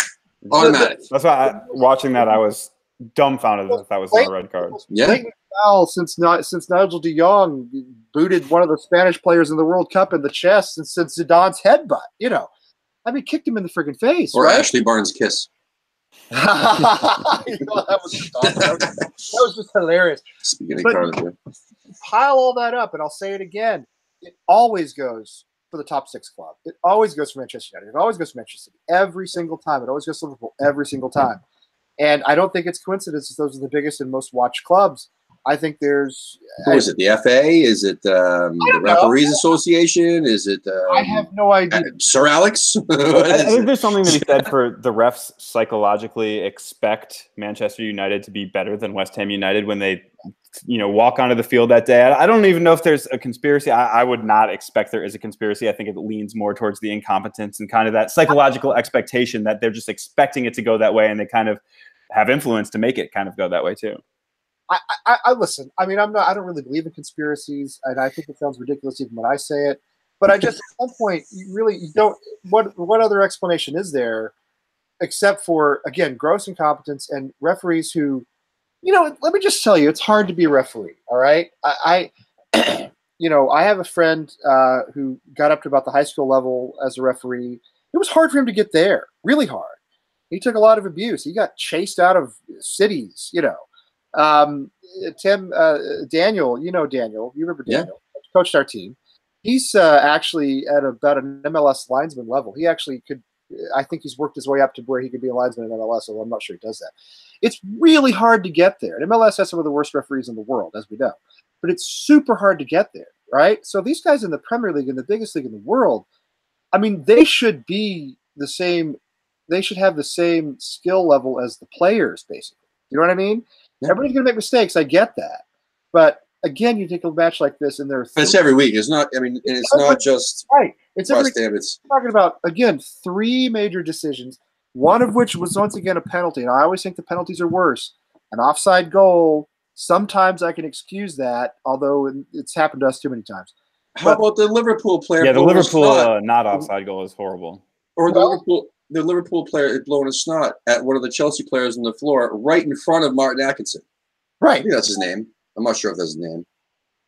Speaker 1: Automatic.
Speaker 2: That's why watching that, I was dumbfounded that was not a red card.
Speaker 1: Yeah.
Speaker 3: Foul since Nigel de Jong booted one of the Spanish players in the World Cup in the chest and since Zidane's headbutt, kicked him in the friggin' face.
Speaker 1: Or right? Ashley Barnes' kiss.
Speaker 3: That was just hilarious.
Speaker 1: Speaking of Cardiff,
Speaker 3: pile all that up, and I'll say it again. It always goes for the top 6 club. It always goes for Manchester United. It always goes for Manchester City every single time. It always goes to Liverpool every single time. And I don't think it's coincidence that those are the biggest and most watched clubs. I think there's.
Speaker 1: Who is it? The FA? Is it the Referees Association? Is it?
Speaker 3: I have no idea.
Speaker 1: Sir Alex?
Speaker 2: I think there's something to be said for the refs psychologically expect Manchester United to be better than West Ham United when they, walk onto the field that day. I don't even know if there's a conspiracy. I would not expect there is a conspiracy. I think it leans more towards the incompetence and kind of that psychological expectation that they're just expecting it to go that way, and they kind of have influence to make it kind of go that way too.
Speaker 3: I listen. I mean, I don't really believe in conspiracies, and I think it sounds ridiculous even when I say it. But I just, at some point, you don't. What other explanation is there, except for, again, gross incompetence and referees who, let me just tell you, it's hard to be a referee. All right, I have a friend who got up to about the high school level as a referee. It was hard for him to get there, really hard. He took a lot of abuse. He got chased out of cities, Daniel, Daniel, you remember Daniel, coached our team. He's actually at about an MLS linesman level. He actually could, I think he's worked his way up to where he could be a linesman in MLS, although I'm not sure he does that. It's really hard to get there. And MLS has some of the worst referees in the world, as we know. But it's super hard to get there, right? So these guys in the Premier League, in the biggest league in the world, I mean, they should be the same. They should have the same skill level as the players, basically. You know what I mean? Yeah. Everybody's going to make mistakes. I get that. But again, you take a match like this, and
Speaker 1: it's every week. It's not. I mean, it's not just
Speaker 3: right. It's every.
Speaker 1: It's
Speaker 3: talking about, again, 3 major decisions. One of which was once again a penalty, and I always think the penalties are worse. An offside goal. Sometimes I can excuse that, although it's happened to us too many times.
Speaker 1: How about the Liverpool player?
Speaker 2: Yeah, the Liverpool not offside goal is horrible.
Speaker 1: Or the Liverpool player blowing a snot at one of the Chelsea players on the floor right in front of Martin Atkinson.
Speaker 3: Right.
Speaker 1: I think that's his name. I'm not sure if that's his name.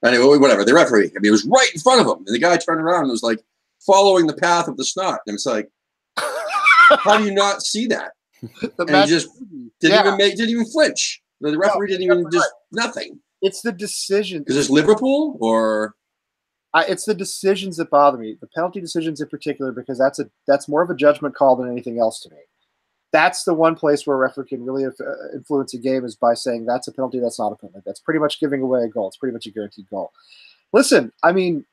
Speaker 1: Anyway, whatever. The referee. I mean, it was right in front of him. And the guy turned around and was like following the path of the snot. And it's like, how do you not see that? And he just didn't even flinch. The referee didn't even nothing.
Speaker 3: It's the decision.
Speaker 1: Is this Liverpool or?
Speaker 3: It's the decisions that bother me, the penalty decisions in particular, because that's more of a judgment call than anything else to me. That's the one place where a referee can really influence a game, is by saying that's a penalty, that's not a penalty. That's pretty much giving away a goal. It's pretty much a guaranteed goal. Listen, I mean,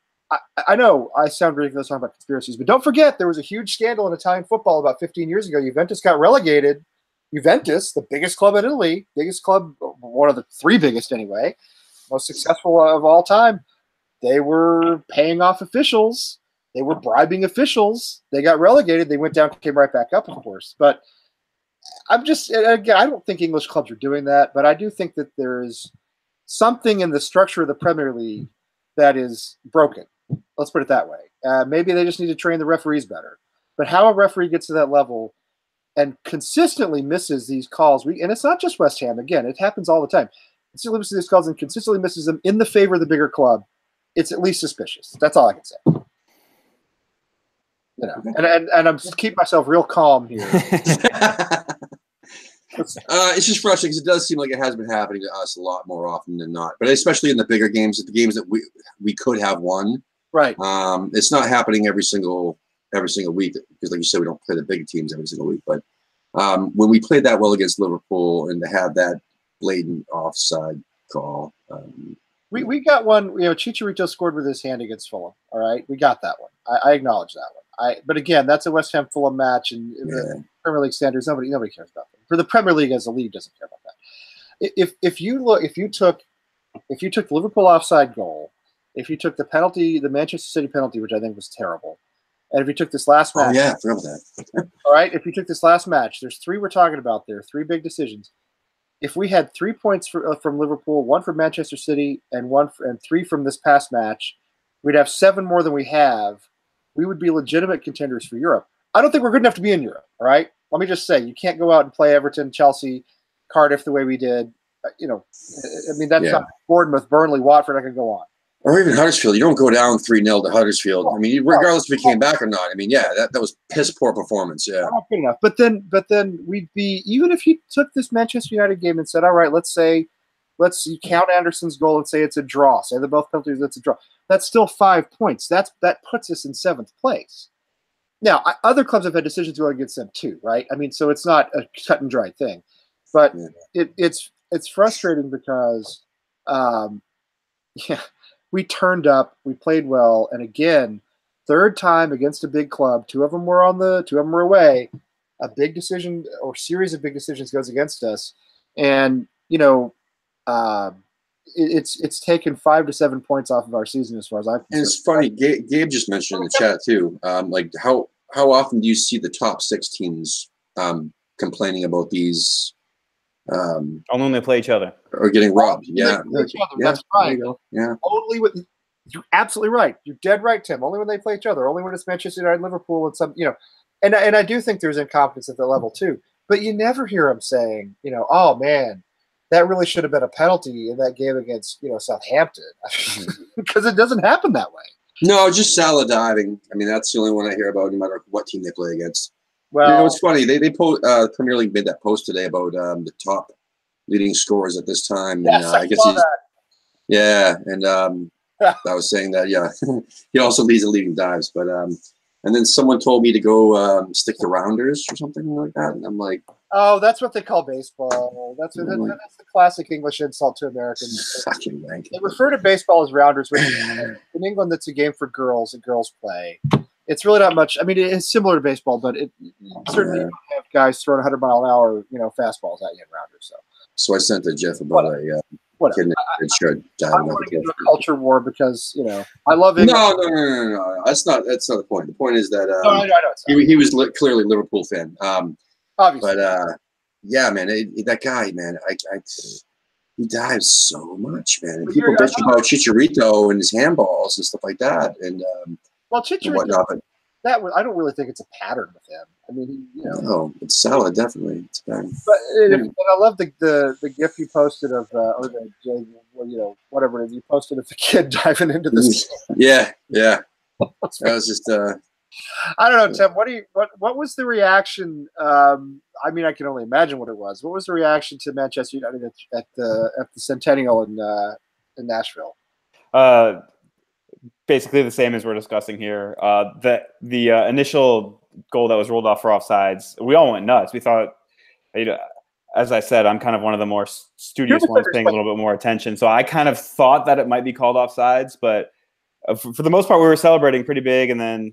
Speaker 3: I know I sound ridiculous talking about conspiracies, but don't forget there was a huge scandal in Italian football about 15 years ago. Juventus got relegated. Juventus, the biggest club in Italy, biggest club, one of the 3 biggest anyway, most successful of all time. They were paying off officials. They were bribing officials. They got relegated. They went down, came right back up, of course. But again, I don't think English clubs are doing that, but I do think that there is something in the structure of the Premier League that is broken. Let's put it that way. Maybe they just need to train the referees better. But how a referee gets to that level and consistently misses these calls, and it's not just West Ham. Again, it happens all the time. Consistently misses these calls and consistently misses them in the favor of the bigger club. It's at least suspicious. That's all I can say. And I'm just keep myself real calm here.
Speaker 1: It's just frustrating because it does seem like it has been happening to us a lot more often than not. But especially in the bigger games, the games that we could have won.
Speaker 3: Right.
Speaker 1: It's not happening every single week because, like you said, we don't play the big teams every single week. But when we played that well against Liverpool and to have that blatant offside call.
Speaker 3: We got one, Chicharito scored with his hand against Fulham. All right. We got that one. I acknowledge that one. But again, that's a West Ham Fulham match, and the Premier League standards, nobody cares about them. For the Premier League as a league doesn't care about that. If you took the Liverpool offside goal, if you took the Manchester City penalty, which I think was terrible, and if you took this last match.
Speaker 1: Oh yeah, I forgot about that.
Speaker 3: All right. If you took this last match, there's 3 we're talking about there, 3 big decisions. If we had 3 points from Liverpool, 1 from Manchester City, and 3 from this past match, we'd have 7 more than we have. We would be legitimate contenders for Europe. I don't think we're good enough to be in Europe. All right. Let me just say, you can't go out and play Everton, Chelsea, Cardiff the way we did. I mean, that's not Bournemouth, Burnley, Watford. I could go on.
Speaker 1: Or even Huddersfield. You don't go down 3-0 to Huddersfield. I mean, regardless if he came back or not. I mean, that was piss poor performance. Yeah.
Speaker 3: Not good enough. But then we'd be, even if you took this Manchester United game and said, all right, let's you count Anderson's goal and say it's a draw. Say they're both penalties, it's a draw. That's still 5 points. That puts us in 7th place. Now, other clubs have had decisions going against them too, right? I mean, so it's not a cut and dry thing. But it's frustrating because Yeah, we turned up, we played well, and again, third time against a big club. Two of them were away. A big decision or series of big decisions goes against us, and it's taken 5 to 7 points off of our season as far as I'm concerned.
Speaker 1: And it's funny, Gabe just mentioned in the chat too. Like how often do you see the top 6 teams complaining about these?
Speaker 2: Only when they play each other
Speaker 1: or getting robbed. Yeah,
Speaker 3: that's right.
Speaker 1: Yeah,
Speaker 3: only with you're absolutely right. You're dead right, Tim. Only when they play each other. Only when it's Manchester United, Liverpool, and some And I do think there's incompetence at the level too. But you never hear them saying, oh man, that really should have been a penalty in that game against Southampton, because it doesn't happen that way.
Speaker 1: No, just salad diving. I mean, that's the only one I hear about, no matter what team they play against.
Speaker 3: Well,
Speaker 1: it's funny. They Premier League made that post today about the top leading scorers at this time.
Speaker 3: Yes,
Speaker 1: and I guess
Speaker 3: saw that.
Speaker 1: Yeah, and I was saying that he also leads the leading dives, but and then someone told me to go stick to rounders or something like that, and I'm like,
Speaker 3: oh, that's what they call baseball. That's the classic English insult to Americans.
Speaker 1: Fucking wank.
Speaker 3: They refer to baseball as rounders, which in England that's a game for girls and girls play. It's really not much. I mean, it's similar to baseball, but it certainly don't have guys throwing 100-mile-an-hour, fastballs at you in rounders. So
Speaker 1: I sent to Jeff about a kid in a shirt diving.
Speaker 3: I want to get into a culture war because I love it.
Speaker 1: No. That's not the point. The point is that
Speaker 3: I know
Speaker 1: he was clearly a Liverpool fan.
Speaker 3: Obviously,
Speaker 1: but yeah, man, that guy, man, he dives so much, man. And people bitch about Chicharito and his handballs and stuff like that, and
Speaker 3: Chicharito,
Speaker 1: whatnot, but
Speaker 3: I don't really think it's a pattern with him. I mean,
Speaker 1: no, it's solid, definitely. It's bad.
Speaker 3: But I love the GIF you posted of or whatever it is you posted of the kid diving into this.
Speaker 1: Yeah. That was just.
Speaker 3: I don't know, Tim. What was the reaction? I mean, I can only imagine what it was. What was the reaction to Manchester United at the Centennial in Nashville?
Speaker 2: Basically the same as we're discussing here. The initial goal that was ruled off for offsides, we all went nuts. We thought, as I said, I'm kind of one of the more studious ones paying a little bit more attention. So I kind of thought that it might be called offsides, but for the most part, we were celebrating pretty big. And then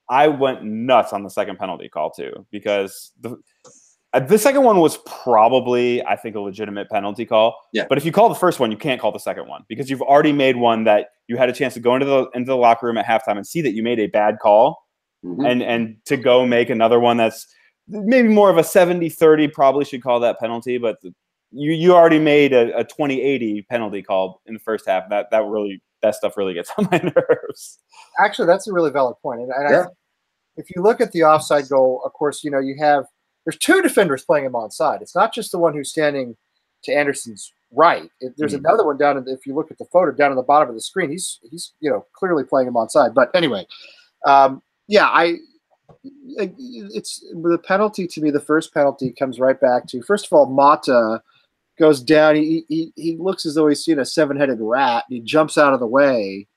Speaker 2: I went nuts on the second penalty call too, because the second one was probably, I think, a legitimate penalty call.
Speaker 1: Yeah.
Speaker 2: But if you call the first one, you can't call the second one because you've already made one that you had a chance to go into the locker room at halftime and see that you made a bad call. Mm-hmm. And to go make another one that's maybe more of a 70-30, probably should call that penalty. But you already made a 20-80 penalty call in the first half. That stuff really gets on my nerves.
Speaker 3: Actually, that's a really valid point. And if you look at the offside goal, of course, there's two defenders playing him onside. It's not just the one who's standing to Anderson's right. There's another one down. If you look at the photo down on the bottom of the screen, he's clearly playing him onside. But anyway, it's the penalty to me. The first penalty comes right back to, first of all, Mata goes down. He looks as though he's seen a 7-headed rat. And he jumps out of the way,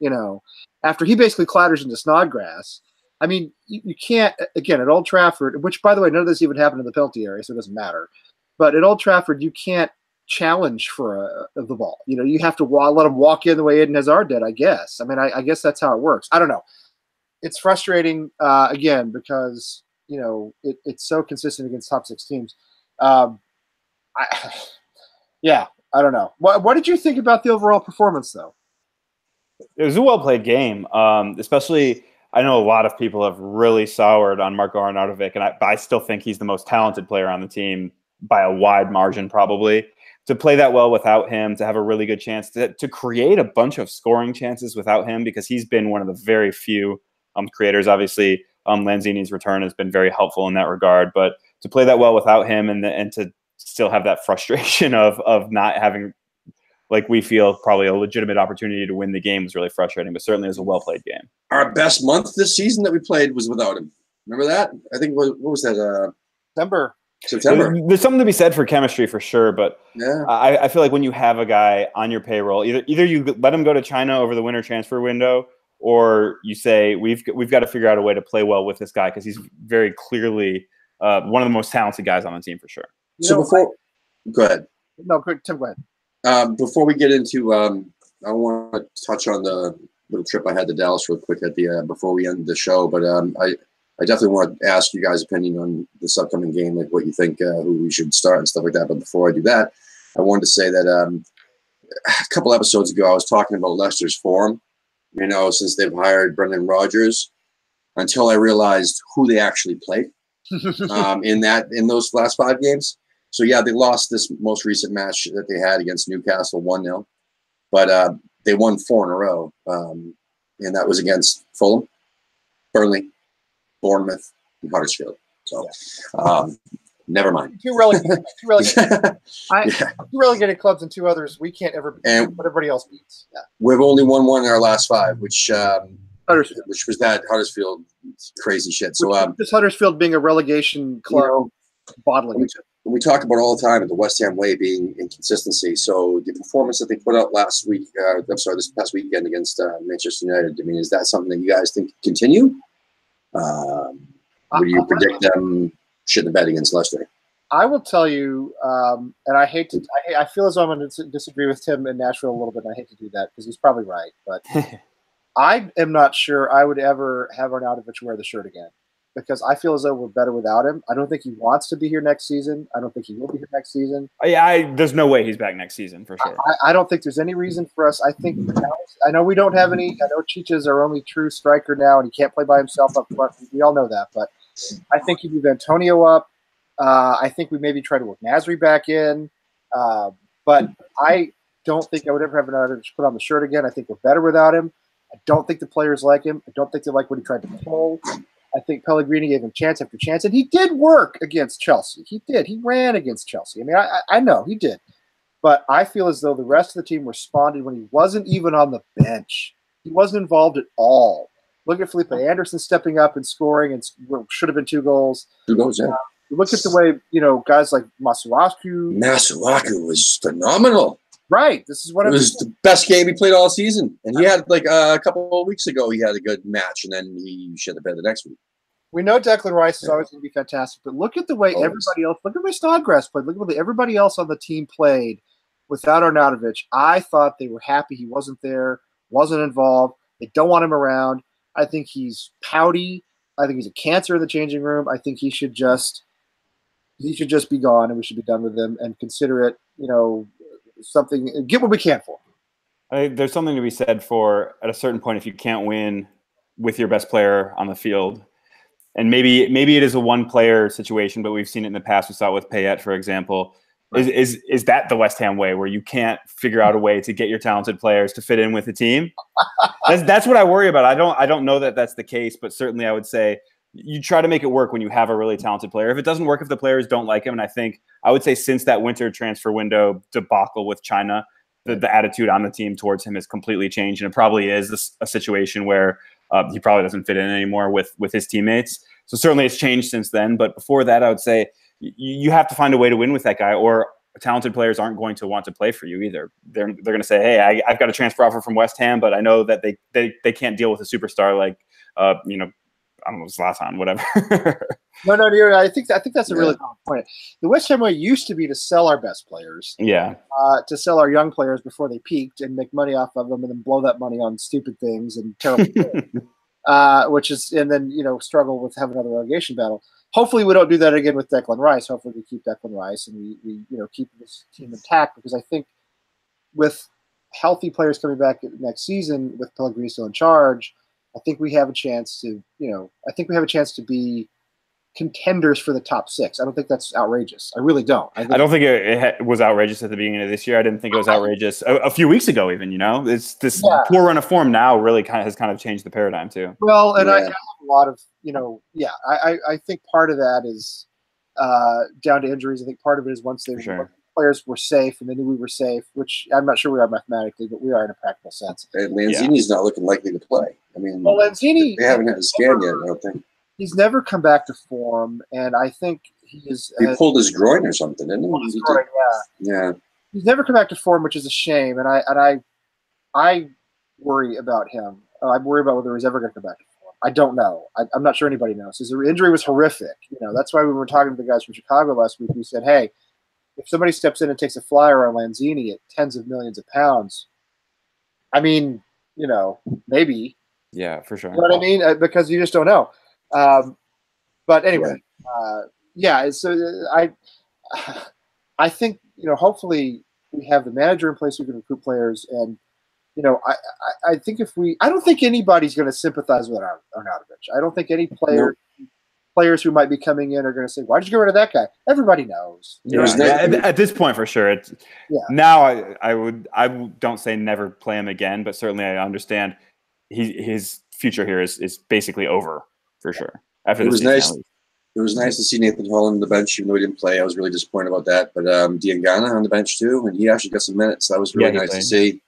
Speaker 3: after he basically clatters into Snodgrass. I mean, you can't, again, at Old Trafford, which, by the way, none of this even happened in the penalty area, so it doesn't matter. But at Old Trafford, you can't challenge for the ball. You have to let him walk in the way Eden Hazard did, I guess. I mean, I guess that's how it works. I don't know. It's frustrating, again, because, it's so consistent against top 6 teams. I don't know. What did you think about the overall performance, though?
Speaker 2: It was a well-played game, especially – I know a lot of people have really soured on Marko Arnautovic, and I still think he's the most talented player on the team by a wide margin, probably. To play that well without him, to have a really good chance to create a bunch of scoring chances without him, because he's been one of the very few creators. Obviously, Lanzini's return has been very helpful in that regard, but to play that well without him and to still have that frustration of not having, like we feel, probably a legitimate opportunity to win the game was really frustrating, but certainly it was a well-played game.
Speaker 1: Our best month this season that we played was without him. Remember that? I think, what was that? September.
Speaker 2: There's something to be said for chemistry for sure, but
Speaker 1: yeah.
Speaker 2: I feel like when you have a guy on your payroll, either you let him go to China over the winter transfer window, or you say we've got to figure out a way to play well with this guy because he's very clearly one of the most talented guys on the team for sure.
Speaker 1: Go ahead.
Speaker 3: No, Tim, go ahead.
Speaker 1: Before we get into, I want to touch on the little trip I had to Dallas real quick at the before we end the show. But I definitely want to ask you guys' opinion on this upcoming game, like what you think, who we should start and stuff like that. But before I do that, I wanted to say that a couple episodes ago I was talking about Leicester's form. You know, since they've hired Brendan Rodgers, until I realized who they actually played in those last 5 games. So yeah, they lost this most recent match that they had against Newcastle 1-0, but they won 4 in a row, and that was against Fulham, Burnley, Bournemouth, and Huddersfield. So never mind.
Speaker 3: Two relegated clubs and 2 others we can't ever beat, but everybody else beats. Yeah.
Speaker 1: We've only won 1 in our last 5, which was that Huddersfield crazy shit. So
Speaker 3: this Huddersfield being a relegation club, bottling.
Speaker 1: We talk about all the time the West Ham way being inconsistency. So the performance that they put out last week, this past weekend against Manchester United, I mean, is that something that you guys think can continue? Would you predict them shitting the bed against Leicester?
Speaker 3: I will tell you, and I feel as though I'm going to disagree with Tim in Nashville a little bit, and I hate to do that because he's probably right. But I am not sure I would ever have Arnautovic wear the shirt again because I feel as though we're better without him. I don't think he wants to be here next season. I don't think he will be here next season.
Speaker 2: There's no way he's back next season for sure.
Speaker 3: I don't think there's any reason for us. I think I know we don't have any. I know Cheech is our only true striker now, and he can't play by himself up front. We all know that, but I think you move Antonio up. I think we maybe try to work Nasri back in, but I don't think I would ever have another to put on the shirt again. I think we're better without him. I don't think the players like him. I don't think they like what he tried to pull. I think Pellegrini gave him chance after chance, and he did work against Chelsea. He did. He ran against Chelsea. I mean, I know he did. But I feel as though the rest of the team responded when he wasn't even on the bench. He wasn't involved at all. Look at Felipe Anderson stepping up and scoring, and should have been 2 goals.
Speaker 1: 2 goals, yeah.
Speaker 3: Look at the way, guys like Masuaku.
Speaker 1: Masuaku was phenomenal.
Speaker 3: Right. This is what
Speaker 1: it was the best game he played all season. And he had, like, a couple of weeks ago, he had a good match, and then he shit the bed the next week.
Speaker 3: We know Declan Rice is always going to be fantastic, but look at the way everybody else – look at the way Snodgrass played. Look at the way everybody else on the team played without Arnautovic. I thought they were happy he wasn't there, wasn't involved. They don't want him around. I think he's pouty. I think he's a cancer in the changing room. I think he should just be gone, and we should be done with him and consider it, something. Get what we can for him.
Speaker 2: There's something to be said for at a certain point if you can't win with your best player on the field, and maybe it is a 1-player situation, but we've seen it in the past. We saw it with Payet, for example. Right. Is that the West Ham way, where you can't figure out a way to get your talented players to fit in with the team? That's what I worry about. I don't know that that's the case, but certainly I would say you try to make it work when you have a really talented player. If it doesn't work, if the players don't like him, and I would say since that winter transfer window debacle with China, the attitude on the team towards him has completely changed, and it probably is a situation where he probably doesn't fit in anymore with his teammates. So certainly it's changed since then. But before that, I would say you have to find a way to win with that guy, or talented players aren't going to want to play for you either. They're going to say, hey, I've got a transfer offer from West Ham, but I know that they can't deal with a superstar like, I don't know, Zlatan, whatever.
Speaker 3: No, I think that's a really common point. The West Ham way used to be to sell our best players. Yeah. To sell our young players before they peaked and make money off of them and then blow that money on stupid things and terrible things. And then struggle with having another relegation battle. Hopefully we don't do that again with Declan Rice. Hopefully we keep Declan Rice and we keep this team intact, because I think with healthy players coming back next season with Pellegrini still in charge, I think we have a chance to, be contenders for the top 6. I don't think that's outrageous. I really don't. I
Speaker 2: don't think it was outrageous at the beginning of this year. I didn't think it was outrageous a few weeks ago, even. It's this poor run of form now really has changed the paradigm too.
Speaker 3: Well, and I have a lot of, I think part of that is down to injuries. I think part of it is once players were safe and they knew we were safe, which I'm not sure we are mathematically, but we are in a practical sense.
Speaker 1: And Lanzini's not looking likely to play. I mean,
Speaker 3: Lanzini,
Speaker 1: they haven't had a scan yet, I don't think.
Speaker 3: He's never come back to form, and I think he
Speaker 1: pulled his groin or something, didn't he? Yeah. He's
Speaker 3: never come back to form, which is a shame, and I worry about him. I worry about whether he's ever going to come back to form. I don't know. I'm not sure anybody knows. His injury was horrific. That's why we were talking to the guys from Chicago last week. We said, hey, if somebody steps in and takes a flyer on Lanzini at tens of millions of pounds, I mean, maybe.
Speaker 2: Yeah, for sure.
Speaker 3: You know what I mean? Because you just don't know. But anyway, yeah. So I think hopefully we have the manager in place who can recruit players, and I think I don't think anybody's going to sympathize with Arnautovic. I don't think any players who might be coming in are going to say, "Why did you get rid of that guy?" Everybody knows.
Speaker 2: At this point, for sure. Now, I don't say never play him again, but certainly I understand his future here is basically over for sure. After
Speaker 1: it was nice. It was nice to see Nathan Holland on the bench, even though he didn't play. I was really disappointed about that. But Diangana on the bench too, and he actually got some minutes. That was really nice to see.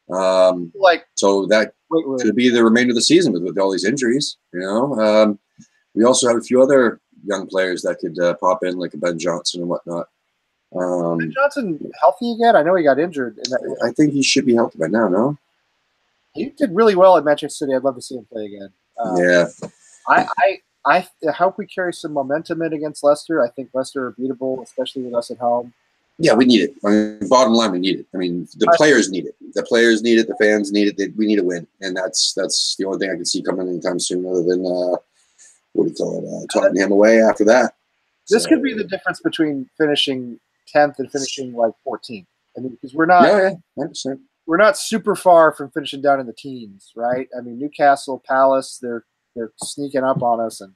Speaker 1: So that could be the remainder of the season with all these injuries. We also have a few other young players that could pop in, like a Ben Johnson and whatnot.
Speaker 3: Ben Johnson healthy again? I know he got injured.
Speaker 1: I think he should be healthy by now. No,
Speaker 3: he did really well at Manchester City. I'd love to see him play again. I hope we carry some momentum in against Leicester. I think Leicester are beatable, especially with us at home.
Speaker 1: Yeah, we need it. I mean, bottom line, we need it. I mean, the players need it. The players need it. The fans need it. We need a win, and that's the only thing I can see coming anytime soon, other than what do you call it? Tottenham away after that.
Speaker 3: This could be the difference between finishing 10th and finishing like 14th. I mean, because we're not
Speaker 1: 100%.
Speaker 3: We're not super far from finishing down in the teens, right? I mean, Newcastle, Palace, they're sneaking up on us, and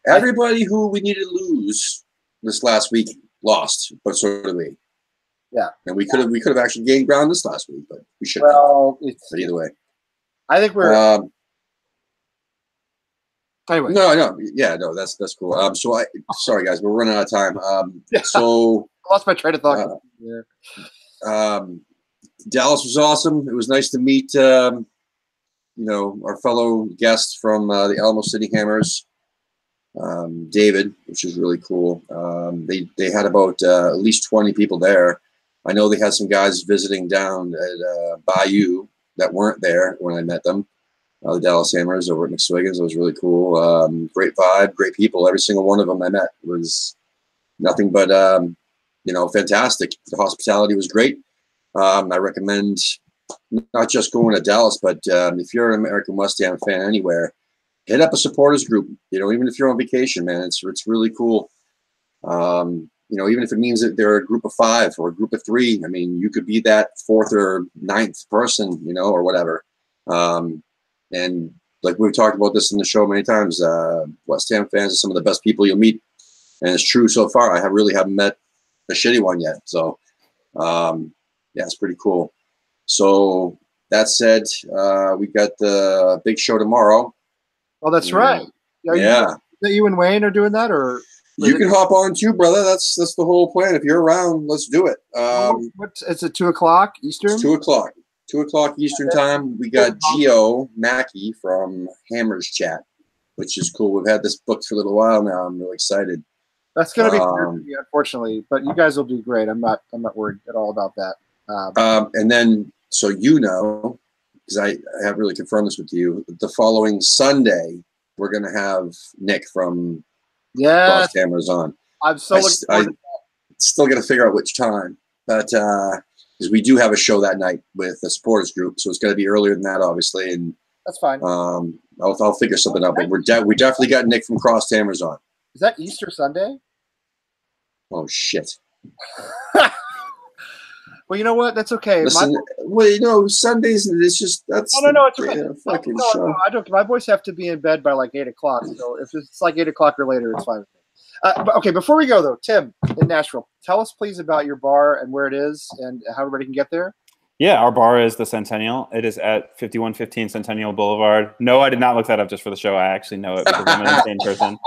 Speaker 1: everybody who we needed to lose this last week lost, but so did we.
Speaker 3: Yeah,
Speaker 1: and we could have actually gained ground this last week, but we should.
Speaker 3: Well,
Speaker 1: but either way,
Speaker 3: I think we're. Anyway,
Speaker 1: no, that's cool. Sorry guys, we're running out of time. So
Speaker 3: I lost my train of thought.
Speaker 1: Dallas was awesome. It was nice to meet, our fellow guests from the Alamo City Hammers, David, which is really cool. They had about at least 20 people there. I know they had some guys visiting down at Bayou that weren't there when I met them. The Dallas Hammers over at McSwiggan's. It was really cool. Great vibe, great people. Every single one of them I met was nothing but, fantastic. The hospitality was great. I recommend not just going to Dallas, but if you're an American West Ham fan anywhere, hit up a supporters group. Even if you're on vacation, man, it's really cool. Even if it means that they're a group of 5 or a group of 3. I mean, you could be that 4th or 9th person, or whatever. And like we've talked about this in the show many times, West Ham fans are some of the best people you'll meet, and it's true so far. I really haven't met a shitty one yet. So, it's pretty cool. So that said, we got the big show tomorrow.
Speaker 3: Oh, that's right.
Speaker 1: Yeah.
Speaker 3: You and Wayne are doing that, or
Speaker 1: you can hop on too, brother. That's the whole plan. If you're around, let's do it.
Speaker 3: It's at 2:00 Eastern.
Speaker 1: It's 2:00. 2:00 Eastern time. We got Gio Mackey from Hammers Chat, which is cool. We've had this booked for a little while now. I'm really excited.
Speaker 3: That's going to be hard for me, unfortunately, but you guys will do great. I'm not worried at all about that.
Speaker 1: And then, so because I haven't really confirmed this with you, the following Sunday we're going to have Nick from Cross Hammers on.
Speaker 3: I'm so looking forward to that.
Speaker 1: Still got to figure out which time, but because we do have a show that night with the supporters group, so it's going to be earlier than that, obviously, and
Speaker 3: that's fine.
Speaker 1: I'll figure something out, but we definitely got Nick from Cross Hammers on.
Speaker 3: Is that Easter Sunday?
Speaker 1: Oh shit.
Speaker 3: Well, you know what? That's okay.
Speaker 1: Listen, Sundays, it's just, that's
Speaker 3: no, it's okay.
Speaker 1: Fucking show.
Speaker 3: No, I don't. My boys have to be in bed by like 8:00, so if it's like 8:00 or later, it's fine with me. But okay, before we go though, Tim in Nashville, tell us please about your bar and where it is and how everybody can get there.
Speaker 2: Yeah, our bar is the Centennial. It is at 5115 Centennial Boulevard. No, I did not look that up just for the show. I actually know it because I'm an insane person.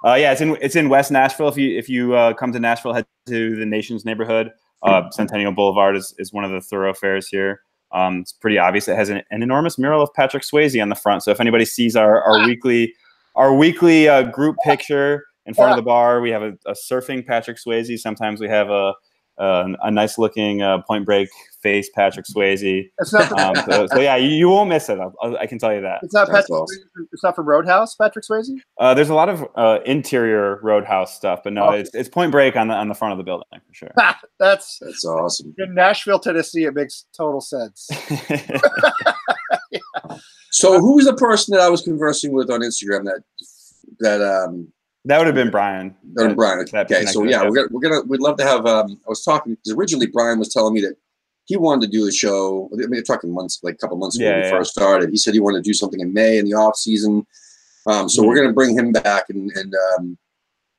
Speaker 2: It's in West Nashville. If you come to Nashville, head to the Nations neighborhood. Centennial Boulevard is one of the thoroughfares here. It's pretty obvious. It has an enormous mural of Patrick Swayze on the front. So if anybody sees our weekly group picture in front of the bar, we have a surfing Patrick Swayze. Sometimes we have a nice looking Point Break face Patrick Swayze.
Speaker 3: It's not
Speaker 2: so yeah, you won't miss it. I can tell you that.
Speaker 3: It's not Patrick Swayze It's not from Roadhouse, Patrick Swayze?
Speaker 2: There's a lot of interior Roadhouse stuff, but no, it's Point Break on the front of the building for sure.
Speaker 3: That's
Speaker 1: awesome.
Speaker 3: In Nashville, Tennessee, it makes total sense.
Speaker 1: Yeah. So who was the person that I was conversing with on Instagram
Speaker 2: that would have been Brian.
Speaker 1: Brian. Okay. So yeah, we'd love to have. I was talking because originally Brian was telling me that he wanted to do a show. I mean, we're talking months, like a couple months ago when we first started. He said he wanted to do something in May in the off season. So we're going to bring him back and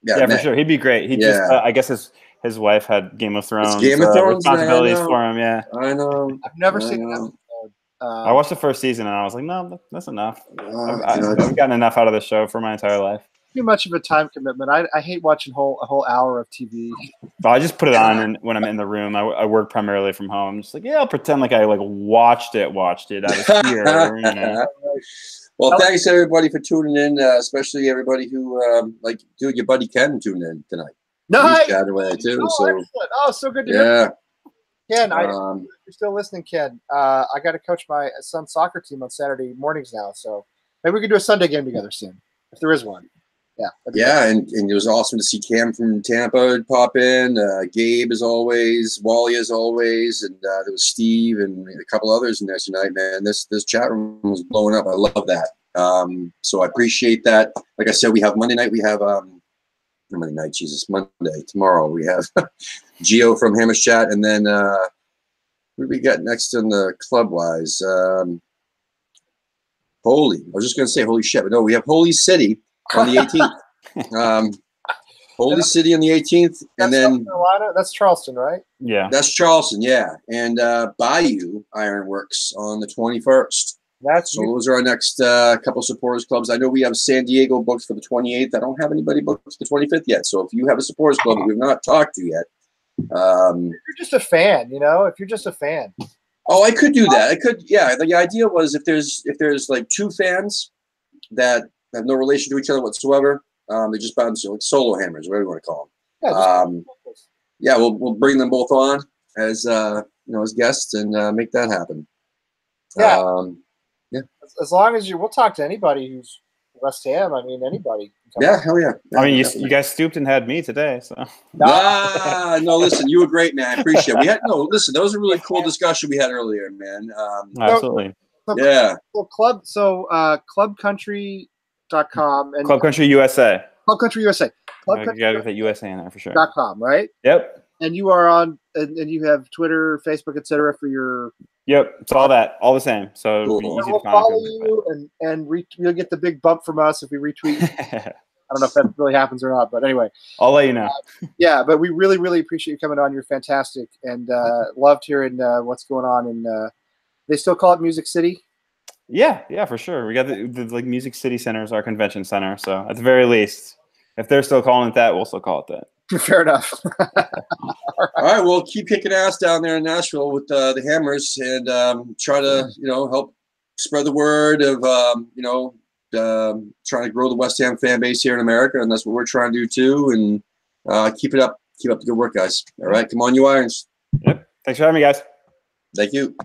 Speaker 2: for sure. He'd be great. He just, I guess his wife had Game of Thrones.
Speaker 1: It's Game of Thrones
Speaker 2: responsibilities for him. Yeah,
Speaker 1: I know.
Speaker 3: I've never seen that.
Speaker 2: I watched the first season and I was like, no, that's enough. I've gotten enough out of the show for my entire life.
Speaker 3: Too much of a time commitment. I hate watching a whole hour of TV.
Speaker 2: But I just put it on, and when I'm in the room, I work primarily from home. I'm just like, I'll pretend like I watched it out of here.
Speaker 1: Well, thanks everybody for tuning in, especially everybody who your buddy Ken tuned in tonight.
Speaker 3: Nice.
Speaker 1: Too.
Speaker 3: So good to hear. Ken, you're still listening, Ken. I got to coach my son's soccer team on Saturday mornings now, so maybe we can do a Sunday game together soon, if there is one.
Speaker 1: Yeah, and it was awesome to see Cam from Tampa pop in, Gabe as always, Wally as always, and there was Steve and a couple others in there tonight, man. This chat room was blowing up. I love that. So I appreciate that. Like I said, we have Monday night. We have Monday night, Jesus, Monday. Tomorrow we have Gio from Hammers Chat, and then what do we got next in the club-wise? I was just going to say holy shit, but no, we have Holy City on the 18th. Holy City on the 18th, and then
Speaker 3: Carolina. That's Charleston, right?
Speaker 2: Yeah,
Speaker 1: that's Charleston. Yeah, and Bayou Ironworks on the 21st. So those are our next couple supporters clubs. I know we have San Diego booked for the 28th. I don't have anybody booked for the 25th yet. So if you have a supporters club that we've not talked to yet,
Speaker 3: if you're just a fan, if you're just a fan.
Speaker 1: Oh, I could do that. I could. Yeah. The idea was if there's like two fans that have no relation to each other whatsoever, they just bounce like solo hammers, whatever you want to call them. We'll bring them both on as as guests and make that happen.
Speaker 3: As long as we'll talk to anybody who's West Ham. I mean, anybody.
Speaker 1: Hell yeah.
Speaker 2: I mean, you guys stooped and had me today, so.
Speaker 1: No, listen, you were great, man. I appreciate it. That was a really cool discussion we had earlier, man.
Speaker 2: Absolutely.
Speaker 3: Clubcountry.com and
Speaker 2: Club Country USA.
Speaker 3: Club Country USA.
Speaker 2: You got to get that USA in there for sure.
Speaker 3: .com, right?
Speaker 2: Yep.
Speaker 3: And you are on, and you have Twitter, Facebook, etc. for your.
Speaker 2: Yep, it's all the same. So
Speaker 1: cool.
Speaker 2: We'll
Speaker 3: follow you, and you'll get the big bump from us if we retweet. I don't know if that really happens or not, but anyway,
Speaker 2: I'll let you know.
Speaker 3: But we really, really appreciate you coming on. You're fantastic, and loved hearing what's going on. And they still call it Music City.
Speaker 2: Yeah, for sure. We got the Music City Center is our convention center, so at the very least, if they're still calling it that, we'll still call it that.
Speaker 3: Fair enough.
Speaker 1: All right, well, keep kicking ass down there in Nashville with the Hammers, and try to help spread the word of trying to grow the West Ham fan base here in America, and that's what we're trying to do too. And keep it up, keep up the good work, guys. All right, come on, you Irons.
Speaker 2: Yep. Thanks for having me, guys.
Speaker 1: Thank you.